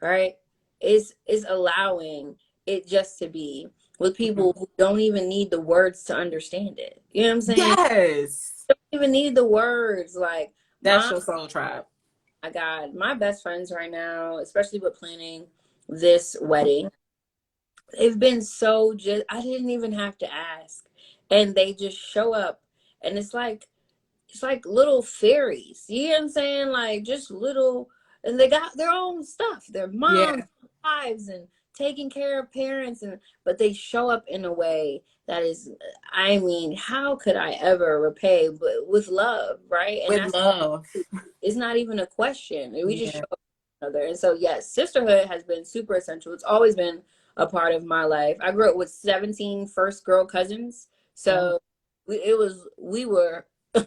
right? Is allowing it just to be with Mhm. people who don't even need the words to understand it. You know what I'm saying? Yes. Don't even need the words. Like That's my your soul tribe. I got my best friends right now, especially with planning this wedding. They've been so just, I didn't even have to ask. And they just show up. And it's like little fairies. You know what I'm saying? Like just little, and they got their own stuff, their moms, Yeah. wives, and taking care of parents. And, but they show up in a way that is, I mean, how could I ever repay? But with love, right? And With that's, love. it's not even a question. We just Yeah. show up for each other. And so, yes, sisterhood has been super essential. It's always been a part of my life. I grew up with 17 first girl cousins. Oh, So we were,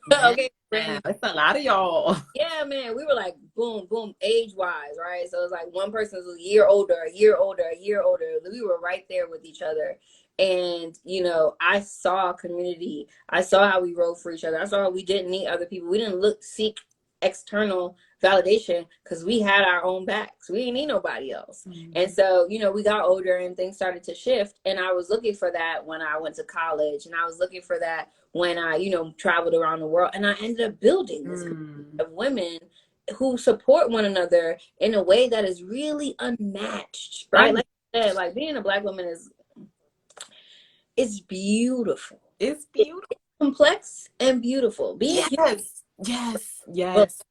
man. okay, friends. It's a lot of y'all. Yeah, man, we were like boom, boom, age wise, right? So it's like one person was a year older, a year older, a year older. We were right there with each other. And, you know, I saw community. I saw how we rode for each other. I saw how we didn't need other people. We didn't seek external validation because we had our own backs. We didn't need nobody else. And Mhm. so, you know, we got older and things started to shift. And I was looking for that when I went to college. And I was looking for that when I, you know, traveled around the world. And I ended up building this community Mm. of women who support one another in a way that is really unmatched, right? Um, Like I said, like being a black woman is, it's beautiful. it's It's beautiful. complex and beautiful. Being human, Yes. Yes. well, Yes.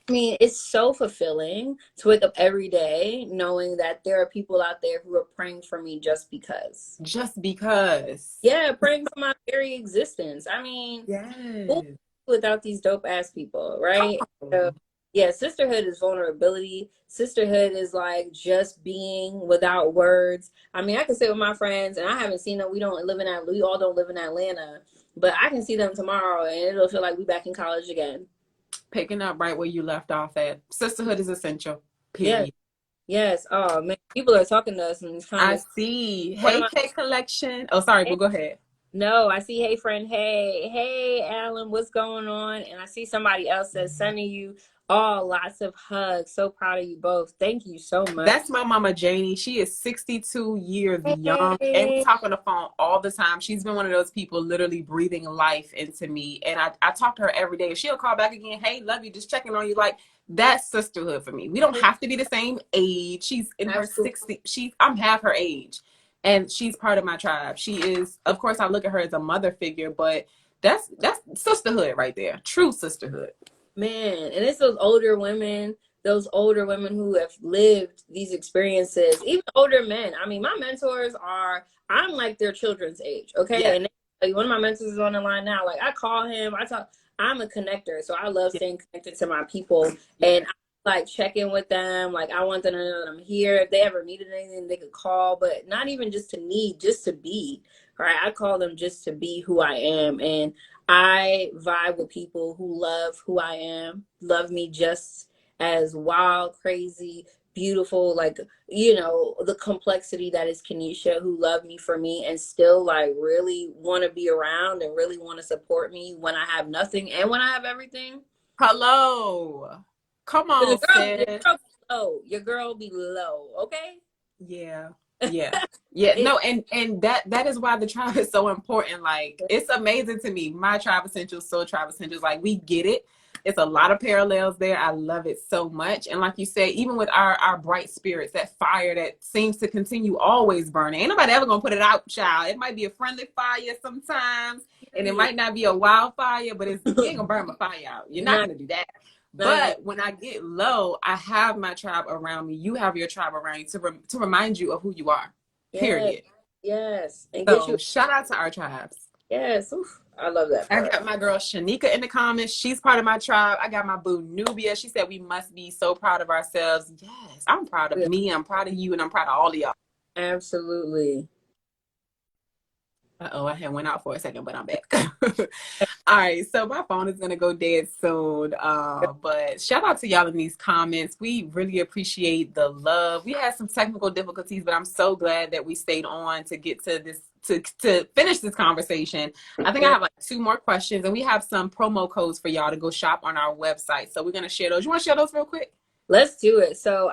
I mean, it's so fulfilling to wake up every day knowing that there are people out there who are praying for me just because. Just because. Yeah, praying for my very existence. I mean, who Yes. without these dope ass people, Come right? So, on. yeah, sisterhood is vulnerability. Sisterhood is like just being without words. I mean, I can sit with my friends and I haven't seen them. We all don't live in Atlanta, but I can see them tomorrow and it'll feel like we back in college again. Picking up right where you left off at. Sisterhood is essential. Yes, Period. yes. Oh man, people are talking to us in these I comments. see. One of Hey, my K Collection. Oh, sorry, but go ahead. No, I see, hey friend, hey Alan, what's going on? And I see somebody else says sending you all lots of hugs. So proud of you both. Thank you so much. That's my mama Janie. She is 62 years young and we Hey, talk on the phone all the time. She's been one of those people literally breathing life into me. And I talk to her every day. She'll call back again. Hey, love you. Just checking on you. Like, that's sisterhood for me. We don't have to be the same age. She's in her absolutely. 60s. I'm half her age. and she's part of my tribe. She is, of course, I look at her as a mother figure, but that's sisterhood right there. True sisterhood. Man, and it's those older women who have lived these experiences, even older men. I mean, my mentors I'm like their children's age, okay? Yeah. And like, one of my mentors is on the line now. Like, I call him, I'm a connector, so I love staying connected to my people. Yeah. And I like check in with them. Like, I want them to know that I'm here. If they ever needed anything, they could call, but not even just to need, just to be, right? I call them just to be who I am. And I vibe with people who love who I am, love me just as wild, crazy, beautiful, like, the complexity that is Kenisha, who love me for me and still like really want to be around and really want to support me when I have nothing and when I have everything. Hello. Come on, sis. Your girl be low, okay? Yeah. Yeah. Yeah. No, and that is why the tribe is so important. Like, it's amazing to me. My tribe essentials, soul tribe essentials, like, we get it. It's a lot of parallels there. I love it so much. And like you said, even with our bright spirits, that fire that seems to continue always burning. Ain't nobody ever gonna put it out, child. It might be a friendly fire sometimes, and it might not be a wildfire, but you ain't gonna burn my fire out. You're not gonna do that. But when I get low, I have my tribe around me. You have your tribe around you to remind you of who you are. Period. Yes. And So shout out to our tribes. Yes. Oof, I love that part. I got my girl Shanika in the comments. She's part of my tribe. I got my boo Nubia. She said we must be so proud of ourselves. Yes, I'm proud of me. I'm proud of you, and I'm proud of all of y'all. Absolutely. I had went out for a second, but I'm back. All right, so my phone is gonna go dead soon. But shout out to y'all in these comments. We really appreciate the love. We had some technical difficulties, but I'm so glad that we stayed on to get to this to finish this conversation. I think I have like 2 more questions, and we have some promo codes for y'all to go shop on our website. So we're gonna share those. You want to share those real quick? Let's do it. So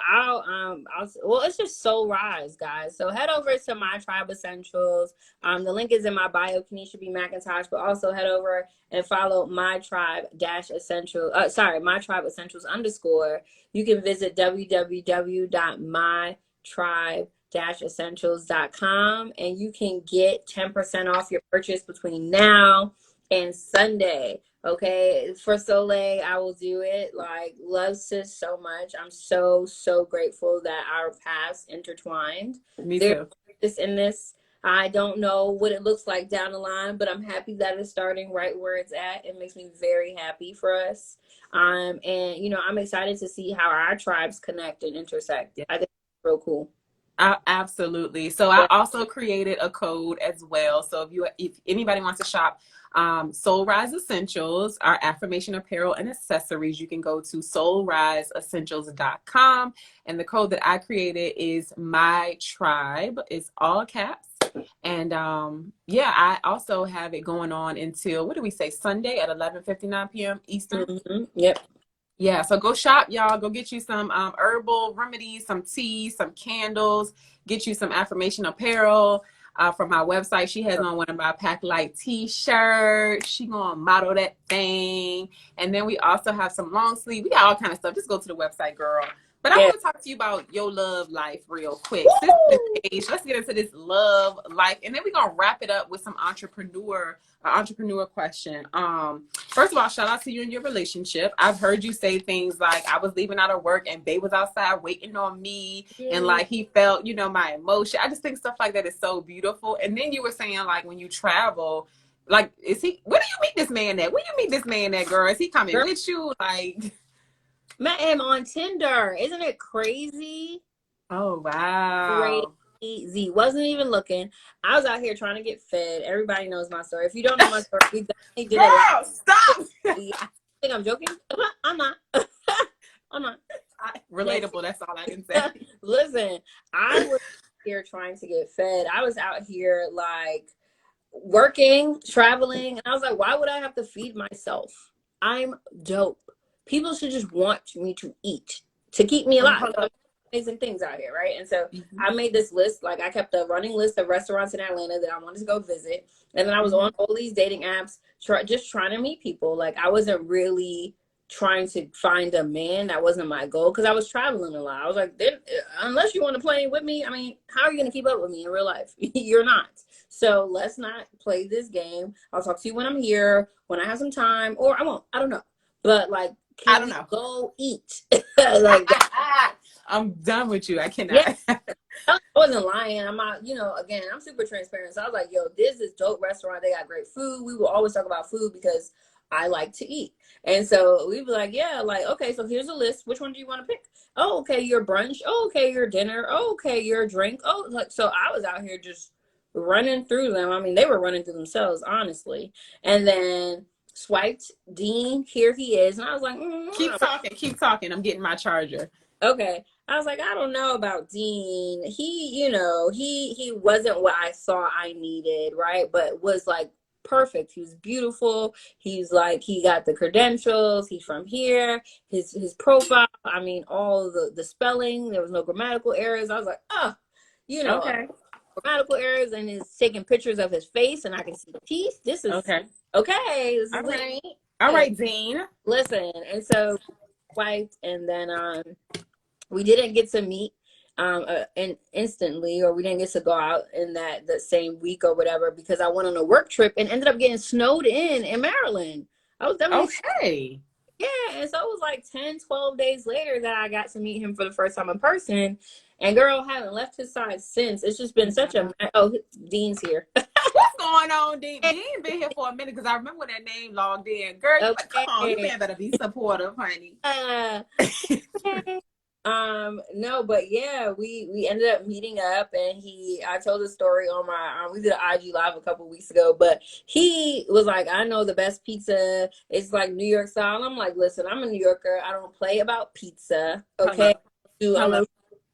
well, it's just Soul Rise, guys. So head over to My Tribe Essentials. The link is in my bio, Kenisha B. McIntosh, but also head over and follow My Tribe Essentials. My Tribe Essentials _. You can visit www.mytribe-essentials.com and you can get 10% off your purchase between now and Sunday. Okay, for Soleil, I will do it. Like, love sis so much. I'm so grateful that our paths intertwined. Me too. There's in this. I don't know what it looks like down the line, but I'm happy that it's starting right where it's at. It makes me very happy for us. And I'm excited to see how our tribes connect and intersect. Yeah. I think it's real cool. Absolutely. So I also created a code as well. So if anybody wants to shop Soul Rise Essentials, our affirmation apparel and accessories, you can go to soulriseessentials.com. And the code that I created is My Tribe. It's all caps. And I also have it going on until, what do we say, Sunday at 11:59 p.m. Eastern. Mm-hmm. Yep. Yeah, so go shop, y'all. Go get you some herbal remedies, some teas, some candles. Get you some affirmation apparel from my website. She has on one of my Pack Light t-shirts. She gonna model that thing. And then we also have some long sleeve. We got all kind of stuff. Just go to the website, girl. But I want to talk to you about your love life real quick. Let's get into this love life. And then we're going to wrap it up with some entrepreneur question. First of all, shout out to you and your relationship. I've heard you say things like, I was leaving out of work and babe was outside waiting on me. Yeah. And like, he felt, my emotion. I just think stuff like that is so beautiful. And then you were saying like, when you travel, like, where do you meet this man at? Where you meet this man at, girl? Is he coming with you? Like... Met him on Tinder. Isn't it crazy? Oh, wow. Crazy. Wasn't even looking. I was out here trying to get fed. Everybody knows my story. If you don't know my story, we definitely did it. Stop! I think I'm joking. I'm not. I'm not. Relatable. That's all I can say. Listen, I was here trying to get fed. I was out here like working, traveling, and I was like, why would I have to feed myself? I'm dope. People should just want me to eat to keep me alive. Amazing things out here, right? And so I made this list. Like, I kept a running list of restaurants in Atlanta that I wanted to go visit. And then I was on all these dating apps, just trying to meet people. Like, I wasn't really trying to find a man. That wasn't my goal because I was traveling a lot. I was like, unless you want to play with me, I mean, how are you going to keep up with me in real life? You're not. So let's not play this game. I'll talk to you when I'm here, when I have some time, or I won't. I don't know. But like, I can don't we know. go eat? Like that. I'm done with you. I Yeah. cannot. I wasn't lying. I'm not, again, I'm super transparent. So I was like, yo, this is dope restaurant. They got great food. We will always talk about food because I like to eat. And so we be like, yeah, like, okay, so here's a list. Which one do you want to pick? Oh, okay, your brunch. Oh, okay, your dinner. Oh, okay, your drink. Oh, like, so I was out here just running through them. I mean, they were running through themselves, honestly. And then swiped Dean. Here he is. And I was like, Keep talking. Keep talking. I'm getting my charger. okay. I was like, I don't know about Dean. He wasn't what I saw I needed, right? But was like perfect. He was beautiful. He's like, he got the credentials. He's from here. His profile. I mean, all the spelling. There was no grammatical errors. I was like, Okay. grammatical errors, and he's taking pictures of his face, and I can see teeth. This is Okay. okay. This is All right. neat. All And right, Dean. listen, and so wiped, and then we didn't get to meet and instantly, or we didn't get to go out in the same week or whatever because I went on a work trip and ended up getting snowed in Maryland. I was definitely Okay. yeah, and so it was like 10, 12 days later that I got to meet him for the first time in person, and girl, haven't left his side since. It's just been such a Dean's here. What's going on, Dean? Dean been here for a minute because I remember when that name logged in. Girl, you come on, you Okay. man better be supportive, honey. Okay. No, but yeah, we ended up meeting up, and I told the story on my we did an IG live a couple weeks ago, but he was like, I know the best pizza. It's like New York style. And I'm like, listen, I'm a New Yorker. I don't play about pizza. Okay. I know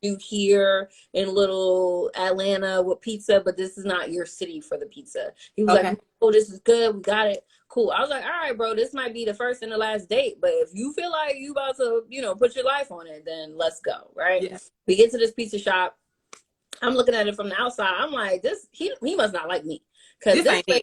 you here in little Atlanta with pizza, but this is not your city for the pizza. He was like, oh, this is good. We got it. Cool. I was like, all right, bro, this might be the first and the last date, but if you feel like you about to, put your life on it, then let's go. Right. Yeah. We get to this pizza shop. I'm looking at it from the outside. I'm like, he must not like me. Cause this way,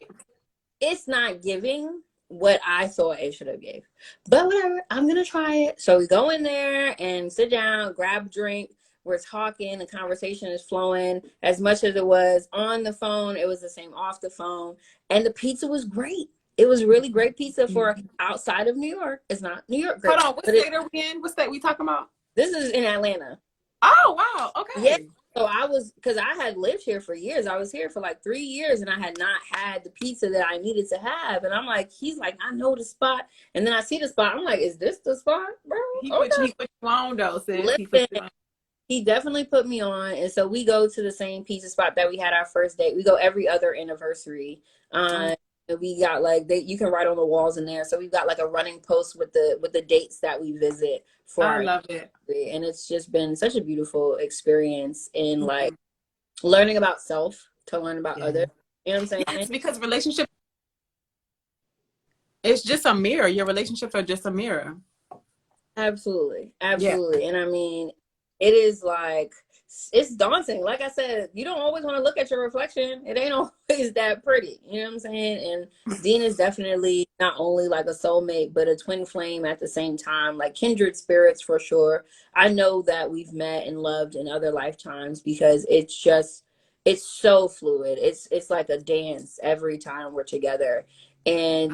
it's not giving what I thought it should have gave. But whatever, I'm gonna try it. So we go in there and sit down, grab a drink. We're talking, the conversation is flowing as much as it was on the phone. It was the same off the phone. And the pizza was great. It was really great pizza for outside of New York. It's not New York great. Hold on, what state are we in? What state we talking about? This is in Atlanta. Oh, wow. Okay. Yeah. So because I had lived here for years. I was here for like 3 years, and I had not had the pizza that I needed to have. And I'm like, he's like, I know the spot. And then I see the spot. I'm like, is this the spot, bro? He put you on, though, sis. Listen, he definitely put me on. And so we go to the same pizza spot that we had our first date. We go every other anniversary. We got like you can write on the walls in there. So we've got like a running post with the dates that we visit for I love it. And it's just been such a beautiful experience in like learning about self to learn about others. You know what I'm saying? Yes, because relationship, it's just a mirror. Your relationships are just a mirror. Absolutely. And I mean, it is like, it's daunting. Like I said, you don't always want to look at your reflection. It ain't always that pretty. You know what I'm saying? And Dean is definitely not only like a soulmate, but a twin flame at the same time, like kindred spirits for sure. I know that we've met and loved in other lifetimes because it's so fluid. It's like a dance every time we're together. And,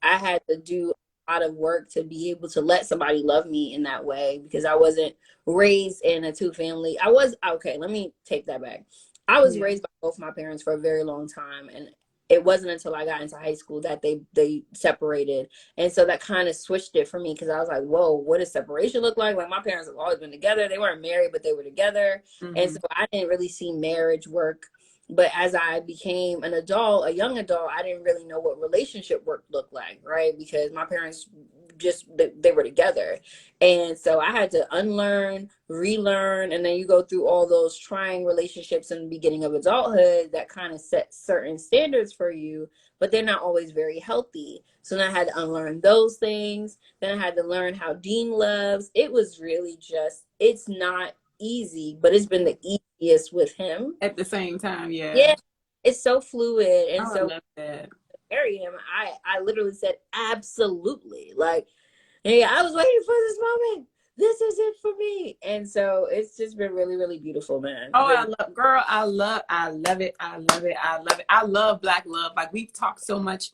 I had to do a lot of work to be able to let somebody love me in that way because I wasn't raised in a two family. Let me take that back. I was raised by both my parents for a very long time, and it wasn't until I got into high school that they separated. And so that kind of switched it for me because I was like, whoa, what does separation look like? Like my parents have always been together. They weren't married, but they were together. And so I didn't really see marriage work. But as I became an adult, a young adult, I didn't really know what relationship work looked like, right? Because my parents they were together. And so I had to unlearn, relearn, and then you go through all those trying relationships in the beginning of adulthood that kind of set certain standards for you, but they're not always very healthy. So then I had to unlearn those things. Then I had to learn how Dean loves. It was really it's not easy, but it's been the easiest with him at the same time. Yeah, it's so fluid. And I love that. Marry him, I literally said absolutely. Like Hey, I was waiting for this moment. This is it for me. And so it's just been really, really beautiful, man. Oh, Really. I love it. I love it. I love it. I love Black love. Like we've talked so much,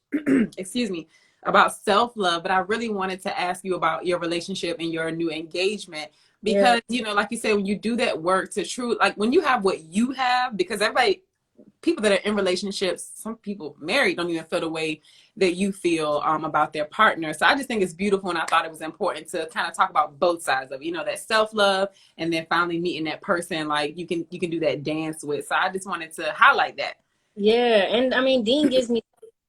excuse me, about self-love, but I really wanted to ask you about your relationship and your new engagement Yeah. because, like you said, when you do that work to true, like when you have what you have, because everybody, people that are in relationships, some people married don't even feel the way that you feel about their partner. So I just think it's beautiful, and I thought it was important to kind of talk about both sides of it. That self love, and then finally meeting that person like you can do that dance with. So I just wanted to highlight that. Yeah. And I mean, Dean gives me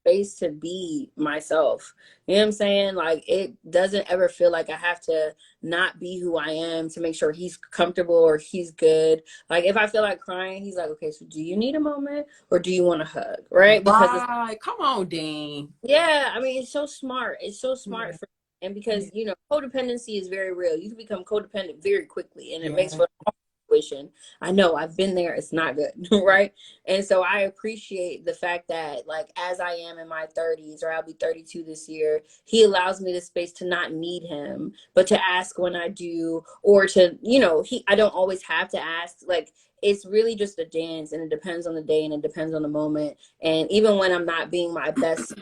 space to be myself. You know what I'm saying? Like it doesn't ever feel like I have to not be who I am to make sure he's comfortable or he's good. Like if I feel like crying, he's like, okay, so do you need a moment or do you want a hug? Right? Because it's Right, come on, Dean. yeah, I mean it's so smart. It's so smart Yeah, for and yeah, because codependency is very real. You can become codependent very quickly and it makes yeah. for situation. I know I've been there. It's not good, right? And so I appreciate the fact that, like, as I am in my 30s, or I'll be 32 this year, he allows me the space to not need him, but to ask when I do, or to, I don't always have to ask. Like, it's really just a dance, and it depends on the day, and it depends on the moment. And even when I'm not being my best,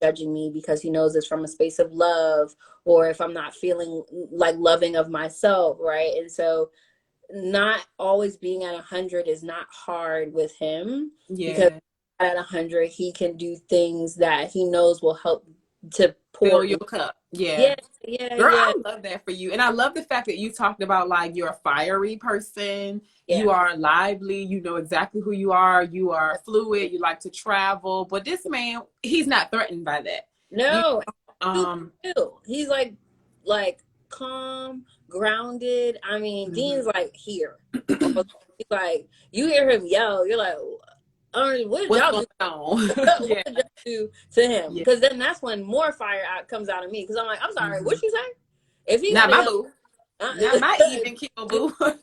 judging me because he knows it's from a space of love, or if I'm not feeling like loving of myself, right? And so not always being at 100 is not hard with him because Yeah. at 100 he can do things that he knows will help to Fill pour your in. cup. Yeah. Yeah, yeah, Girl, yeah, I love that for you. And I love the fact that you talked about like you're a fiery person. yeah. You are lively. You know exactly who you are. You are fluid. You like to travel. But this man, he's not threatened by that. You No, super um chill. He's like calm, grounded. I mean, Dean's mhm. like here. He's like you hear him yell, you're like, what did What's y'all going do? on? What Yeah. did y'all do to him? Yeah. Because then that's when more fire comes out of me. Because I'm like, I'm sorry, what Mhm. she say? If he Not gotta my yell, boo. Not my even kill you boo.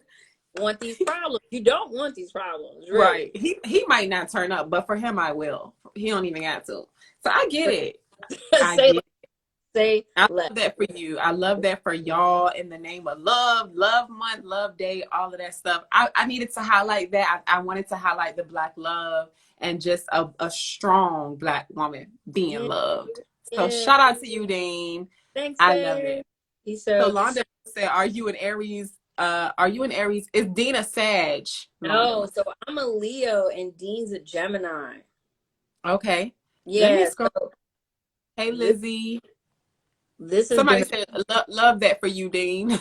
want these problems. You don't want these problems, Right. really. He might not turn up, but for him I will. He don't even have to. So I get it. I Say get say I less. love that for you. I love that for y'all in the name of love, love month, love day, all of that stuff. I needed to highlight that. I wanted to highlight the Black love and just a strong Black woman being Yeah, loved. So yeah. shout out to you, Dane. Thanks, I love babe. it. He's So so Londa said, are you an Aries? Are you an Aries? Is Dean a Sag? Londa no. wants. So I'm a Leo and Dean's a Gemini. Okay. Let me Yeah. scroll. So Hey this Lizzie. this has been Somebody said, love that for you, Dean.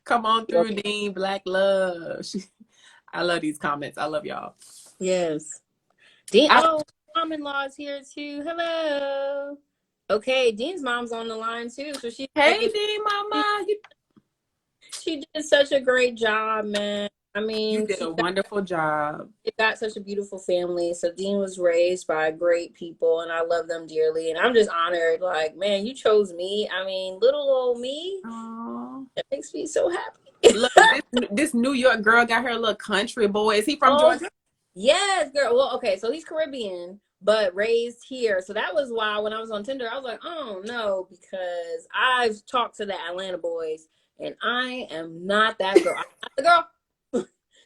Come on through, Dean. Black love. I love these comments. I love y'all. yes. Dean. I, Oh, mom-in-law's here too. Hello. Okay, Dean's mom's on the line too, so she's hey, making. Dean, mama. She did such a great job, man. I You mean, did a wonderful job. she got such a beautiful family. So Dean was raised by great people, and I love them dearly. And I'm just honored. Like, man, you chose me. I mean, little old me. Aww. That makes me so happy. Look, this New York girl got her little country boy. Is he from Oh, Georgia? yes, girl. Well, okay, so he's Caribbean, but raised here. So that was why when I was on Tinder, I was like, oh no, because I've talked to the Atlanta boys, and I am not that girl. I'm not the girl.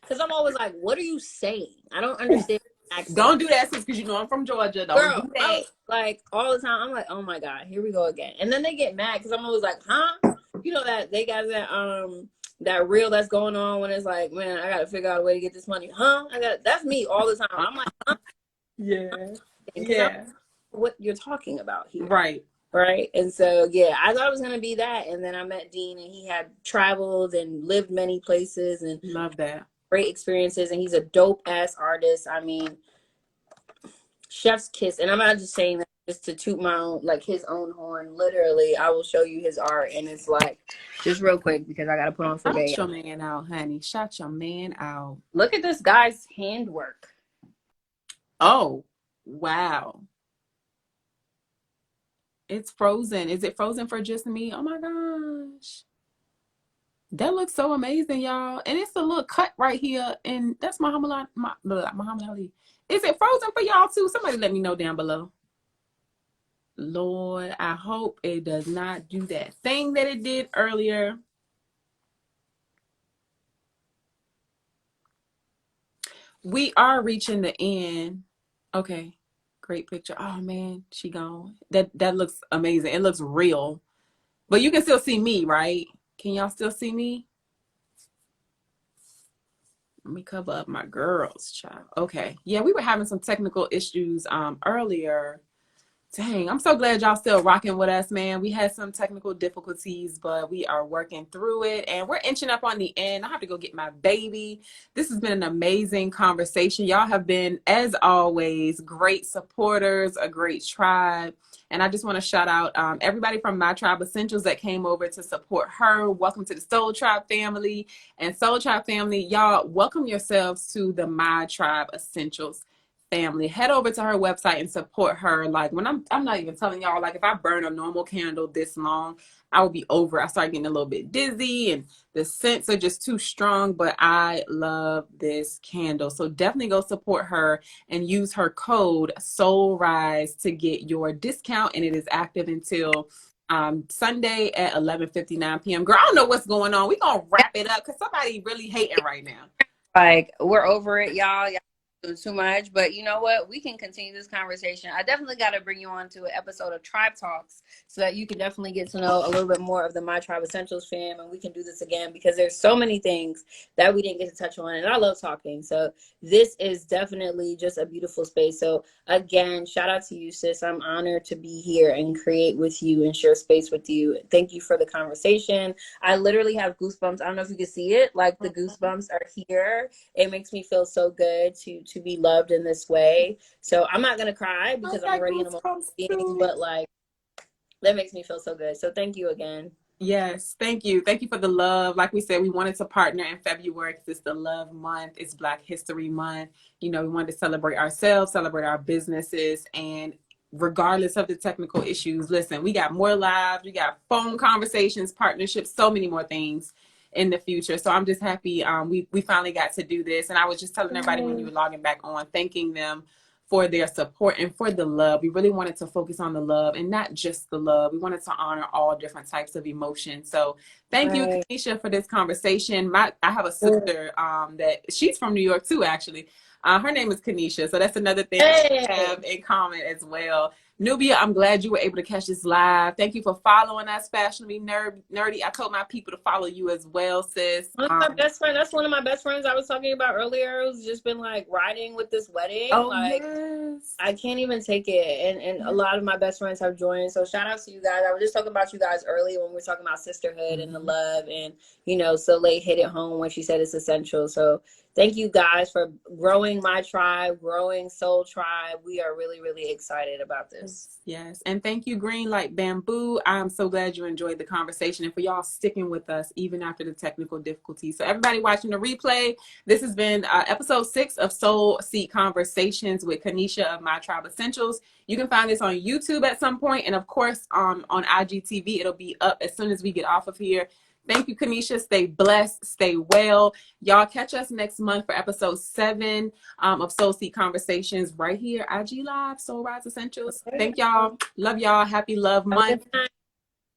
Because I'm always like, what are you saying? I don't understand the accent. Don't do that, sis, because you know I'm from Georgia. Don't Girl, do that. I'm like all the time, I'm like, oh my God, here we go again. And then they get mad because I'm always like, huh? You know that they got that reel that's going on when it's like, man, I gotta figure out a way to get this money. Huh? That's me all the time. I'm like, huh? Yeah. Because I'm Yeah. what you're talking about here. Right. Right. And so yeah, I thought it was gonna be that. And then I met Dean and he had traveled and lived many places and Love that. great experiences and he's a dope ass artist. I mean, chef's kiss. And I'm not just saying that just to toot my own like his own horn. Literally, I will show you his art and it's like just real quick because I gotta put on for Shout Bay. your man out, honey. Shout your man out. Look at this guy's handwork. Oh, wow. It's frozen. Is it frozen for just me? Oh my gosh. That looks so amazing, y'all. And it's a little cut right here. And that's Muhammad Ali. Is it frozen for y'all too? Somebody let me know down below. Lord, I hope it does not do that thing that it did earlier. We are reaching the end. Okay. Great picture. Oh man, she gone. That looks amazing. It looks real. But you can still see me, right? Can y'all still see me? Let me cover up my girls, child. Okay. Yeah, we were having some technical issues earlier. Dang, I'm so glad y'all still rocking with us, man. We had some technical difficulties, but we are working through it and we're inching up on the end. I have to go get my baby. This has been an amazing conversation. Y'all have been, as always, great supporters, a great tribe. And I just want to shout out everybody from My Tribe Essentials that came over to support her. Welcome to the Soul Tribe family. And Soul Tribe family, y'all welcome yourselves to the My Tribe Essentials family. Head over to her website and support her. Like when I'm not even telling y'all, like if I burn a normal candle this long, I will be over. I start getting a little bit dizzy and the scents are just too strong, but I love this candle. So definitely go support her and use her code SOULRISE to get your discount, and it is active until Sunday at 11:59 p.m. Girl, I don't know what's going on. We're gonna wrap it up because somebody really hating right now. Like, we're over it, y'all. Y'all doing too much. But you know what? We can continue this conversation. I definitely got to bring you on to an episode of Tribe Talks so that you can definitely get to know a little bit more of the My Tribe Essentials fam. And we can do this again because there's so many things that we didn't get to touch on. And I love talking. So this is definitely just a beautiful space. So again, shout out to you, sis. I'm honored to be here and create with you and share space with you. Thank you for the conversation. I literally have goosebumps. I don't know if you can see it. Like the goosebumps are here. It makes me feel so good to be loved in this way. So I'm not gonna cry because I'm already an emotional being, but like that makes me feel so good. So thank you again. Yes, thank you. Thank you for the love. Like we said, we wanted to partner in February because it's the love month. It's Black History Month. You know, we wanted to celebrate ourselves, celebrate our businesses, and regardless of the technical issues, listen, we got more lives, we got phone conversations, partnerships, so many more things in the future. So I'm just happy we finally got to do this. And I was just telling everybody when you were logging back on, thanking them for their support and for the love. We really wanted to focus on the love and not just the love. We wanted to honor all different types of emotions. So thank you, Kenisha, for this conversation. I have a sister that she's from New York too, actually. Her name is Kenisha. So that's another thing we have in common as well. Nubia, I'm glad you were able to catch this live. Thank you for following us, Fashionably Nerdy. I told my people to follow you as well, sis. One of my best friend. That's one of my best friends I was talking about earlier. Who's just been like riding with this wedding. Oh, like yes. I can't even take it. And a lot of my best friends have joined. So shout out to you guys. I was just talking about you guys earlier when we were talking about sisterhood and the love. And, you know, Soleil hit it home when she said it's essential. So thank you guys for growing my tribe, growing Soul Tribe. We are really, really excited about this. Yes. And thank you, Green Light Bamboo. I'm so glad you enjoyed the conversation and for y'all sticking with us even after the technical difficulties. So everybody watching the replay, this has been episode 6 of Soul Seek Conversations with Kenisha of My Tribe Essentials. You can find this on YouTube at some point. And of course, on IGTV, it'll be up as soon as we get off of here. Thank you, Kenisha. Stay blessed. Stay well. Y'all catch us next month for episode 7 of Soul Seek Conversations right here, IG Live, Soul Rise Essentials. Thank y'all. Love y'all. Happy Love Month,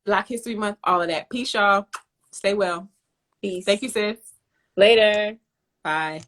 Black History Month, all of that. Peace, y'all. Stay well. Peace. Thank you, sis. Later. Bye.